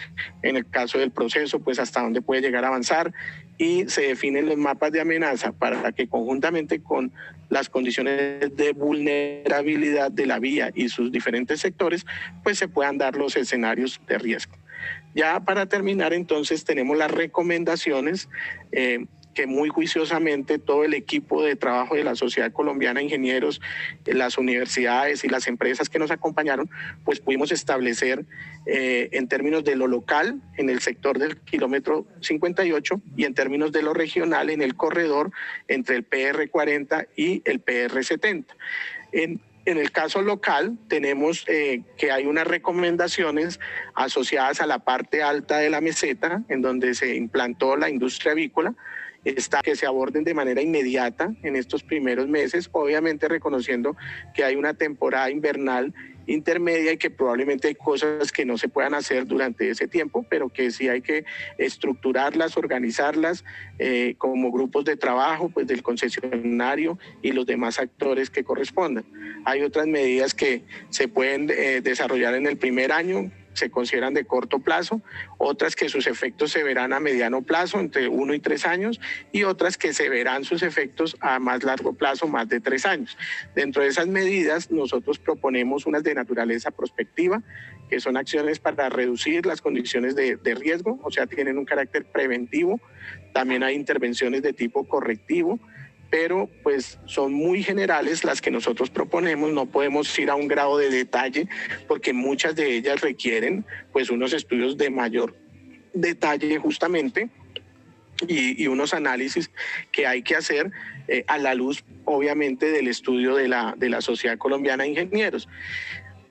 en el caso del proceso, pues hasta dónde puede llegar a avanzar, y se definen los mapas de amenaza para que conjuntamente con las condiciones de vulnerabilidad de la vía y sus diferentes sectores, pues se puedan dar los escenarios de riesgo. Ya para terminar, entonces, tenemos las recomendaciones que muy juiciosamente todo el equipo de trabajo de la Sociedad Colombiana de Ingenieros, las universidades y las empresas que nos acompañaron, pues pudimos establecer en términos de lo local en el sector del kilómetro 58 y en términos de lo regional en el corredor entre el PR40 y el PR70. En el caso local tenemos que hay unas recomendaciones asociadas a la parte alta de la meseta en donde se implantó la industria avícola, que se aborden de manera inmediata en estos primeros meses, obviamente reconociendo que hay una temporada invernal intermedia y que probablemente hay cosas que no se puedan hacer durante ese tiempo, pero que sí hay que estructurarlas, organizarlas como grupos de trabajo pues del concesionario y los demás actores que correspondan. Hay otras medidas que se pueden desarrollar en el primer año, se consideran de corto plazo, otras que sus efectos se verán a mediano plazo, entre 1 y 3 años, y otras que se verán sus efectos a más largo plazo, más de 3 años. Dentro de esas medidas, nosotros proponemos unas de naturaleza prospectiva, que son acciones para reducir las condiciones de riesgo, o sea, tienen un carácter preventivo. También hay intervenciones de tipo correctivo, pero pues son muy generales las que nosotros proponemos, no podemos ir a un grado de detalle porque muchas de ellas requieren pues unos estudios de mayor detalle justamente y unos análisis que hay que hacer a la luz obviamente del estudio de la Sociedad Colombiana de Ingenieros.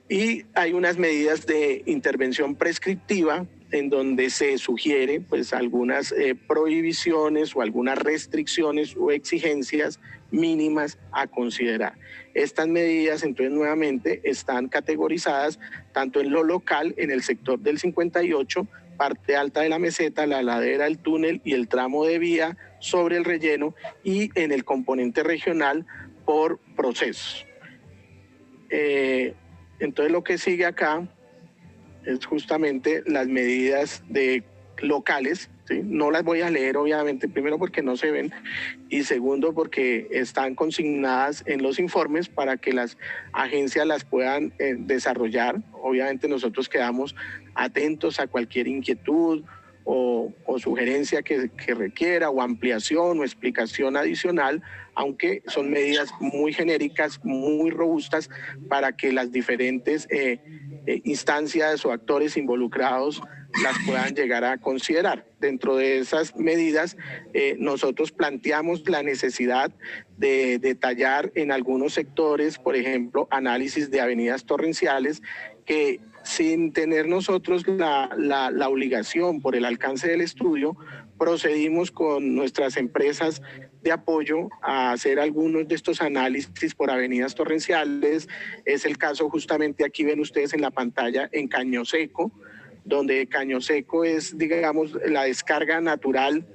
Y hay unas medidas de intervención prescriptiva en donde se sugiere pues algunas prohibiciones o algunas restricciones o exigencias mínimas a considerar. Estas medidas entonces nuevamente están categorizadas tanto en lo local, en el sector del 58, parte alta de la meseta, la ladera, el túnel y el tramo de vía sobre el relleno, y en el componente regional por procesos. Entonces lo que sigue acá es justamente las medidas locales, ¿sí? No las voy a leer obviamente, primero porque no se ven y segundo porque están consignadas en los informes para que las agencias las puedan desarrollar. Obviamente nosotros quedamos atentos a cualquier inquietud o sugerencia que requiera, o ampliación o explicación adicional, aunque son medidas muy genéricas, muy robustas para que las diferentes instancias o actores involucrados las puedan llegar a considerar. Dentro de esas medidas, nosotros planteamos la necesidad de detallar en algunos sectores, por ejemplo, análisis de avenidas torrenciales, que sin tener nosotros la obligación por el alcance del estudio, procedimos con nuestras empresas de apoyo a hacer algunos de estos análisis por avenidas torrenciales. Es el caso justamente aquí ven ustedes en la pantalla en Caño Seco, donde Caño Seco es, digamos, la descarga natural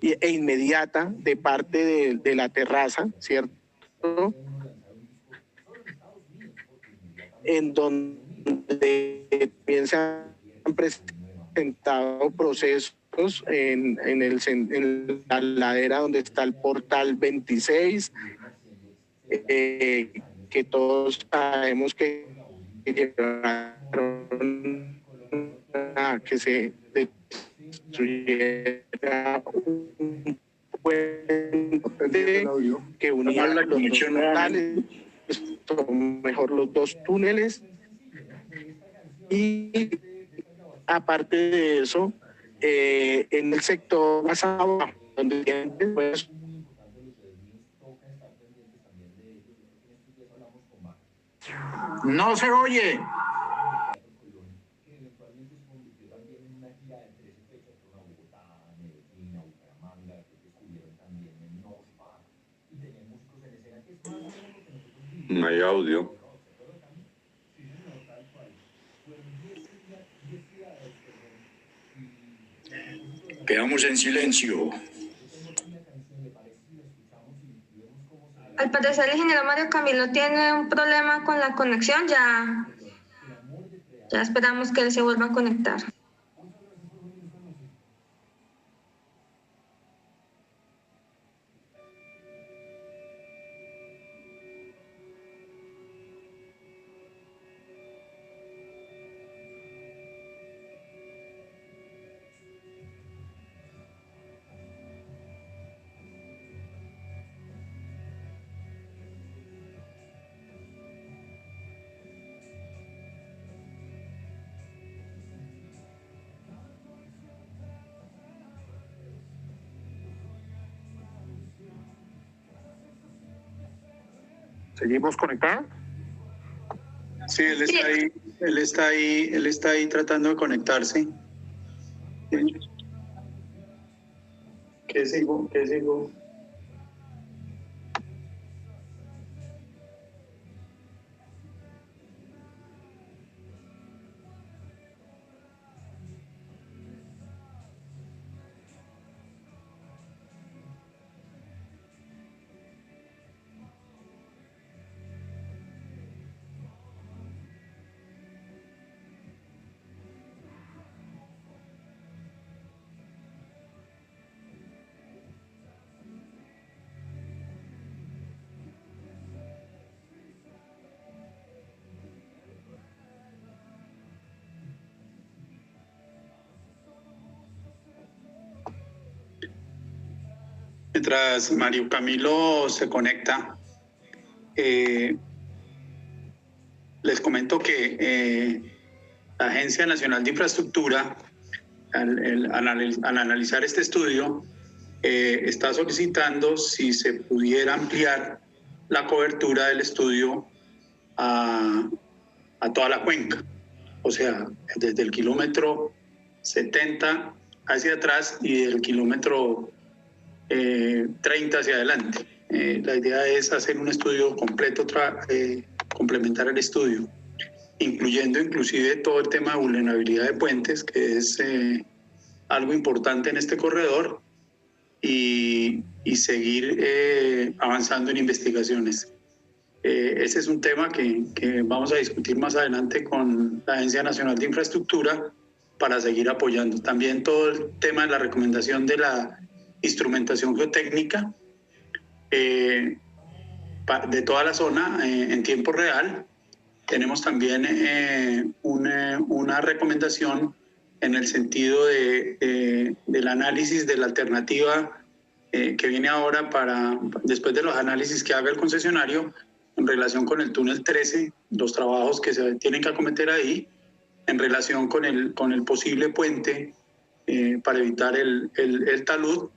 e inmediata de parte de la terraza, ¿cierto? En donde también se han presentado procesos en la ladera donde está el portal 26, que todos sabemos que llevaron a que se destruyera un puente que unía los dos portales, mejor los dos túneles. Y aparte de eso, en el sector más abajo, donde pues,
No se oye.
No hay audio. Quedamos en silencio.
Al parecer el ingeniero Mario Camilo tiene un problema con la conexión. Ya esperamos que él se vuelva a conectar.
¿Seguimos conectados?
Sí, él está ahí tratando de conectarse. ¿Qué sigo? Mientras Mario Camilo se conecta, les comento que la Agencia Nacional de Infraestructura, al analizar este estudio, está solicitando si se pudiera ampliar la cobertura del estudio a toda la cuenca, o sea, desde el kilómetro 70 hacia atrás y del kilómetro 30 hacia adelante. La idea es hacer un estudio completo, complementar el estudio, incluyendo inclusive todo el tema de vulnerabilidad de puentes, que es algo importante en este corredor, y seguir avanzando en investigaciones. Ese es un tema que vamos a discutir más adelante con la Agencia Nacional de Infraestructura para seguir apoyando. También todo el tema de la recomendación de la instrumentación geotécnica de toda la zona en tiempo real. Tenemos también una recomendación en el sentido del análisis de la alternativa que viene ahora después de los análisis que haga el concesionario en relación con el túnel 13, los trabajos que se tienen que acometer ahí, en relación con el posible puente para evitar el talud,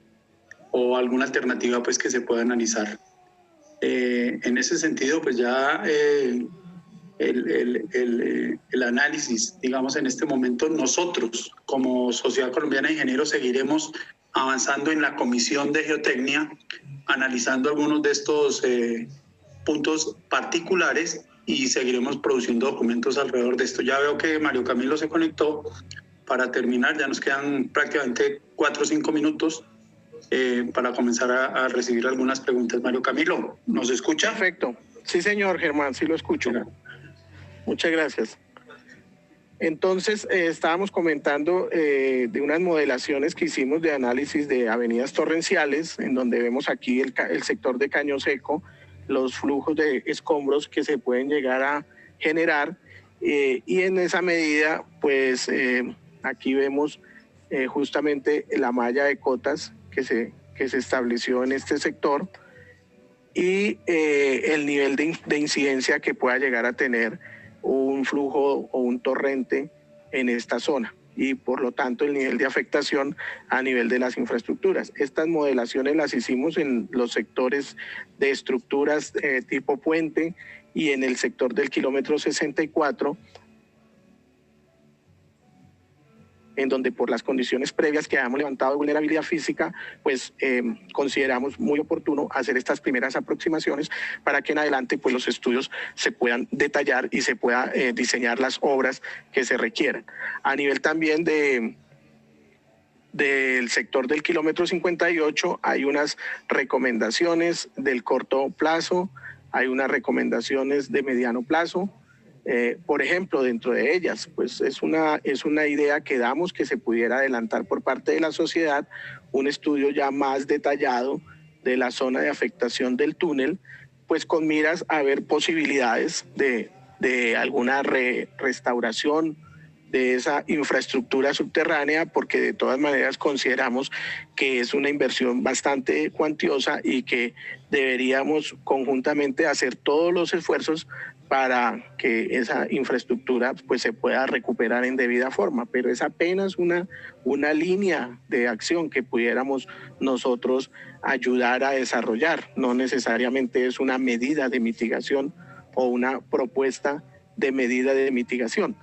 o alguna alternativa pues que se pueda analizar. En ese sentido, pues ya el análisis, digamos, en este momento nosotros como Sociedad Colombiana de Ingenieros seguiremos avanzando en la Comisión de Geotecnia, analizando algunos de estos puntos particulares, y seguiremos produciendo documentos alrededor de esto. Ya veo que Mario Camilo se conectó. Para terminar, ya nos quedan prácticamente 4 o 5 minutos para comenzar a recibir algunas preguntas. Mario Camilo, ¿nos escucha?
Perfecto. Sí, señor Germán, sí lo escucho. Muchas gracias. Entonces, estábamos comentando de unas modelaciones que hicimos de análisis de avenidas torrenciales, en donde vemos aquí el sector de Caño Seco, los flujos de escombros que se pueden llegar a generar, y en esa medida, pues aquí vemos justamente la malla de cotas que se estableció en este sector, y el nivel de incidencia que pueda llegar a tener un flujo o un torrente en esta zona, y por lo tanto el nivel de afectación a nivel de las infraestructuras. Estas modelaciones las hicimos en los sectores de estructuras tipo puente y en el sector del kilómetro 64, en donde por las condiciones previas que habíamos levantado de vulnerabilidad física, pues consideramos muy oportuno hacer estas primeras aproximaciones para que en adelante pues los estudios se puedan detallar y se pueda diseñar las obras que se requieran. A nivel también de del sector del kilómetro 58 hay unas recomendaciones del corto plazo, hay unas recomendaciones de mediano plazo. Por ejemplo, dentro de ellas, pues es una idea que damos que se pudiera adelantar por parte de la sociedad un estudio ya más detallado de la zona de afectación del túnel, pues con miras a ver posibilidades de alguna restauración de esa infraestructura subterránea, porque de todas maneras consideramos que es una inversión bastante cuantiosa y que deberíamos conjuntamente hacer todos los esfuerzos para que esa infraestructura pues se pueda recuperar en debida forma, pero es apenas una línea de acción que pudiéramos nosotros ayudar a desarrollar, no necesariamente es una medida de mitigación o una propuesta de medida de mitigación.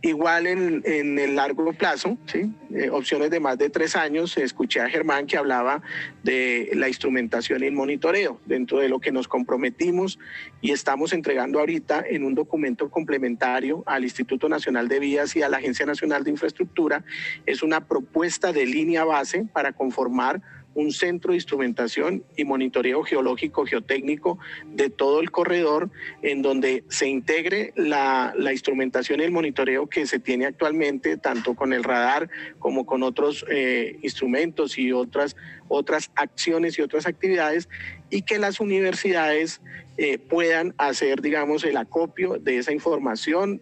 Igual en el largo plazo, ¿sí? Opciones de más de 3 años, escuché a Germán que hablaba de la instrumentación y el monitoreo, dentro de lo que nos comprometimos y estamos entregando ahorita en un documento complementario al Instituto Nacional de Vías y a la Agencia Nacional de Infraestructura. Es una propuesta de línea base para conformar un centro de instrumentación y monitoreo geológico, geotécnico de todo el corredor, en donde se integre la instrumentación y el monitoreo que se tiene actualmente, tanto con el radar como con otros instrumentos y otras acciones y otras actividades, y que las universidades puedan hacer, digamos, el acopio de esa información,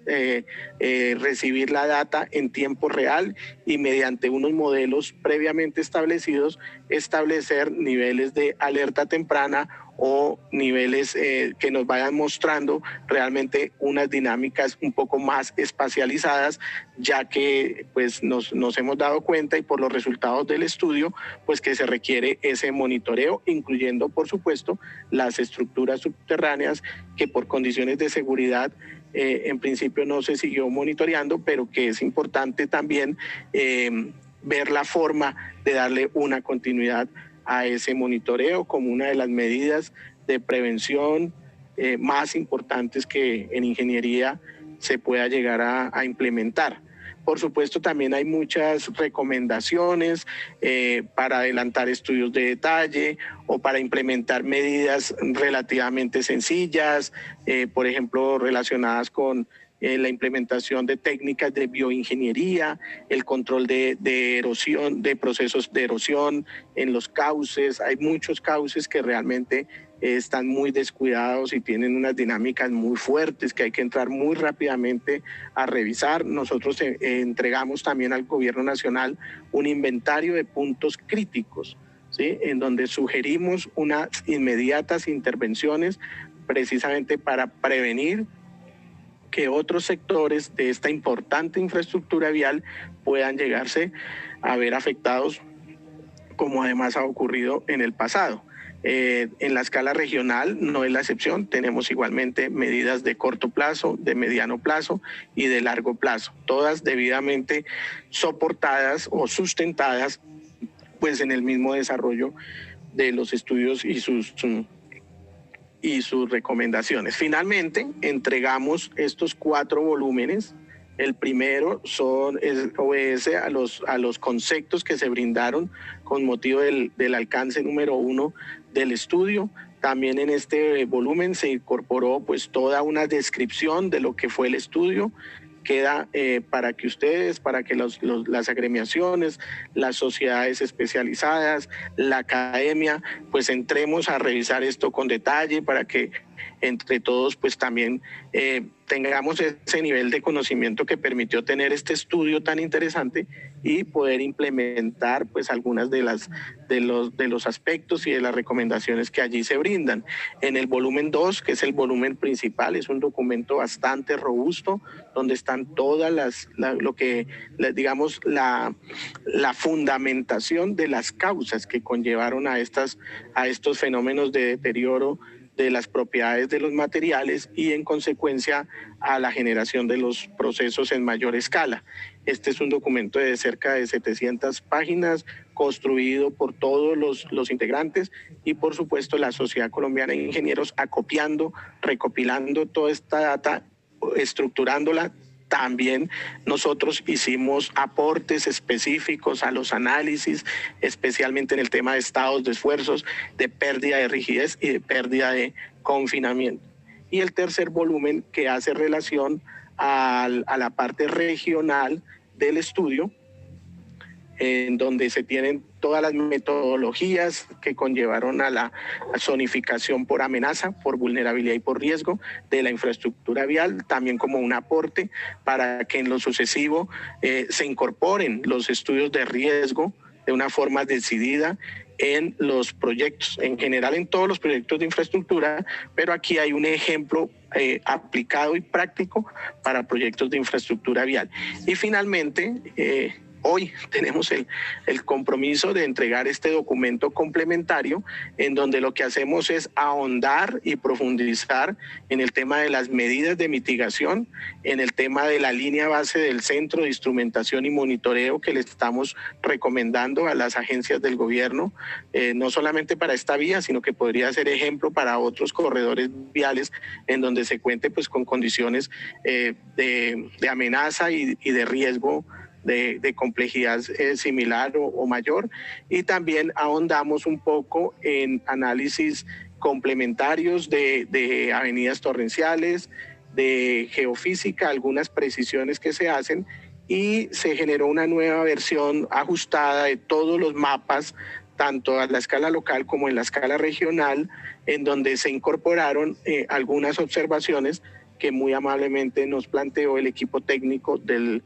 recibir la data en tiempo real y mediante unos modelos previamente establecidos, establecer niveles de alerta temprana o niveles que nos vayan mostrando realmente unas dinámicas un poco más espacializadas, ya que pues nos hemos dado cuenta y por los resultados del estudio, pues que se requiere ese monitoreo, incluyendo por supuesto las estructuras subterráneas que por condiciones de seguridad en principio no se siguió monitoreando, pero que es importante también ver la forma de darle una continuidad a ese monitoreo como una de las medidas de prevención más importantes que en ingeniería se pueda llegar a implementar. Por supuesto, también hay muchas recomendaciones para adelantar estudios de detalle o para implementar medidas relativamente sencillas, por ejemplo, relacionadas con la implementación de técnicas de bioingeniería, el control de erosión, de procesos de erosión en los cauces. Hay muchos cauces que realmente están muy descuidados y tienen unas dinámicas muy fuertes que hay que entrar muy rápidamente a revisar. Nosotros entregamos también al Gobierno Nacional un inventario de puntos críticos, ¿sí? En donde sugerimos unas inmediatas intervenciones precisamente para prevenir que otros sectores de esta importante infraestructura vial puedan llegarse a ver afectados, como además ha ocurrido en el pasado. En la escala regional no es la excepción, tenemos igualmente medidas de corto plazo, de mediano plazo y de largo plazo, todas debidamente soportadas o sustentadas pues en el mismo desarrollo de los estudios y sus recomendaciones. Finalmente, entregamos estos 4 volúmenes. El primero obedece a los conceptos que se brindaron con motivo del alcance número 1 del estudio. También en este volumen se incorporó pues toda una descripción de lo que fue el estudio. Queda para que ustedes, para que las agremiaciones, las sociedades especializadas, la academia, pues entremos a revisar esto con detalle para que entre todos pues también tengamos ese nivel de conocimiento que permitió tener este estudio tan interesante y poder implementar pues algunas de los aspectos y de las recomendaciones que allí se brindan. En el volumen 2, que es el volumen principal, es un documento bastante robusto donde están todas la fundamentación de las causas que conllevaron a estos fenómenos de deterioro de las propiedades de los materiales y en consecuencia a la generación de los procesos en mayor escala. Este es un documento de cerca de 700 páginas construido por todos los integrantes y por supuesto la Sociedad Colombiana de Ingenieros acopiando, recopilando toda esta data, estructurándola también nosotros hicimos aportes específicos a los análisis, especialmente en el tema de estados de esfuerzos, de pérdida de rigidez y de pérdida de confinamiento. Y el tercer volumen que hace relación a la parte regional del estudio, en donde se tienen todas las metodologías que conllevaron a la zonificación por amenaza, por vulnerabilidad y por riesgo de la infraestructura vial, también como un aporte para que en lo sucesivo se incorporen los estudios de riesgo de una forma decidida en los proyectos, en general en todos los proyectos de infraestructura, pero aquí hay un ejemplo aplicado y práctico para proyectos de infraestructura vial. Y finalmente, hoy tenemos el compromiso de entregar este documento complementario en donde lo que hacemos es ahondar y profundizar en el tema de las medidas de mitigación, en el tema de la línea base del Centro de Instrumentación y Monitoreo que le estamos recomendando a las agencias del gobierno, no solamente para esta vía, sino que podría ser ejemplo para otros corredores viales en donde se cuente pues con condiciones de amenaza y de riesgo de complejidad similar o mayor, y también ahondamos un poco en análisis complementarios de avenidas torrenciales, de geofísica, algunas precisiones que se hacen, y se generó una nueva versión ajustada de todos los mapas, tanto a la escala local como en la escala regional, en donde se incorporaron algunas observaciones que muy amablemente nos planteó el equipo técnico del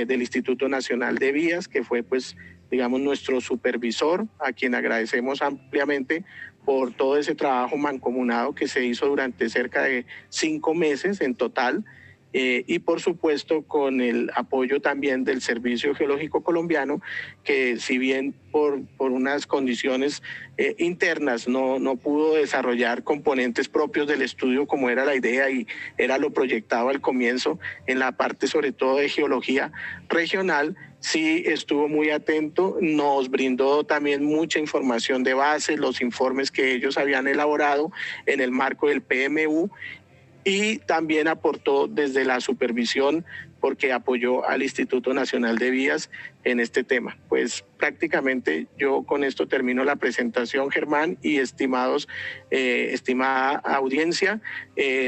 Instituto Nacional de Vías, que fue pues digamos nuestro supervisor, a quien agradecemos ampliamente por todo ese trabajo mancomunado que se hizo durante cerca de 5 meses en total, y por supuesto con el apoyo también del Servicio Geológico Colombiano, que si bien por unas condiciones internas no pudo desarrollar componentes propios del estudio como era la idea y era lo proyectado al comienzo en la parte sobre todo de geología regional, sí estuvo muy atento, nos brindó también mucha información de base, los informes que ellos habían elaborado en el marco del PMU, y también aportó desde la supervisión porque apoyó al Instituto Nacional de Vías en este tema. Pues prácticamente yo con esto termino la presentación, Germán, y estimada audiencia,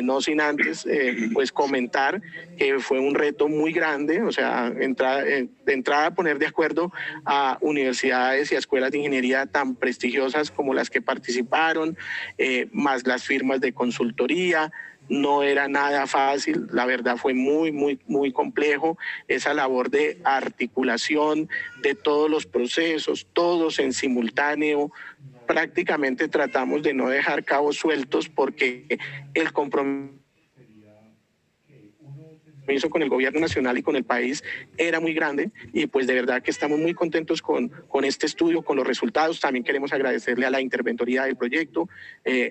no sin antes pues comentar que fue un reto muy grande, o sea, de entrada poner de acuerdo a universidades y a escuelas de ingeniería tan prestigiosas como las que participaron, más las firmas de consultoría. No era nada fácil, la verdad fue muy complejo esa labor de articulación de todos los procesos, todos en simultáneo. Prácticamente tratamos de no dejar cabos sueltos porque el compromiso con el gobierno nacional y con el país era muy grande, y pues de verdad que estamos muy contentos con este estudio, con los resultados. También queremos agradecerle a la interventoría del proyecto,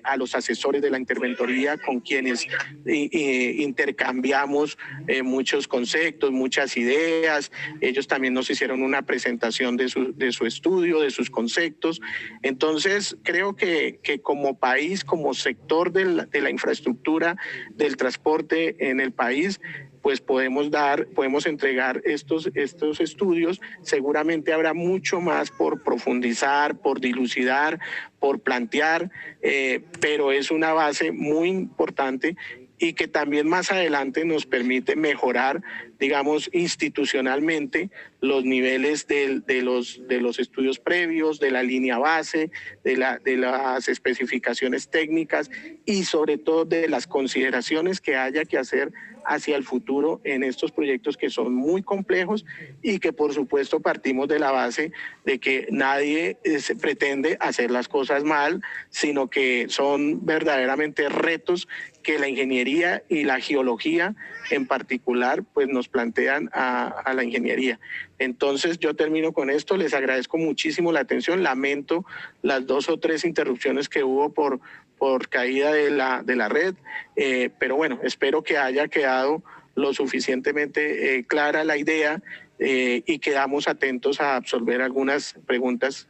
a los asesores de la interventoría con quienes intercambiamos muchos conceptos, muchas ideas. Ellos también nos hicieron una presentación de su estudio, de sus conceptos. Entonces creo que como país, como sector de la infraestructura del transporte en el país, pues podemos entregar estos estudios. Seguramente habrá mucho más por profundizar, por dilucidar, por plantear, pero es una base muy importante y que también más adelante nos permite mejorar, digamos, institucionalmente los niveles de los estudios previos, de la línea base, de las especificaciones técnicas y sobre todo de las consideraciones que haya que hacer hacia el futuro en estos proyectos que son muy complejos y que por supuesto partimos de la base de que nadie pretende hacer las cosas mal, sino que son verdaderamente retos que la ingeniería y la geología en particular pues nos plantean a la ingeniería. Entonces yo termino con esto, les agradezco muchísimo la atención, lamento las 2 o 3 interrupciones que hubo por caída de la red, pero bueno, espero que haya quedado lo suficientemente clara la idea y quedamos atentos a absolver algunas preguntas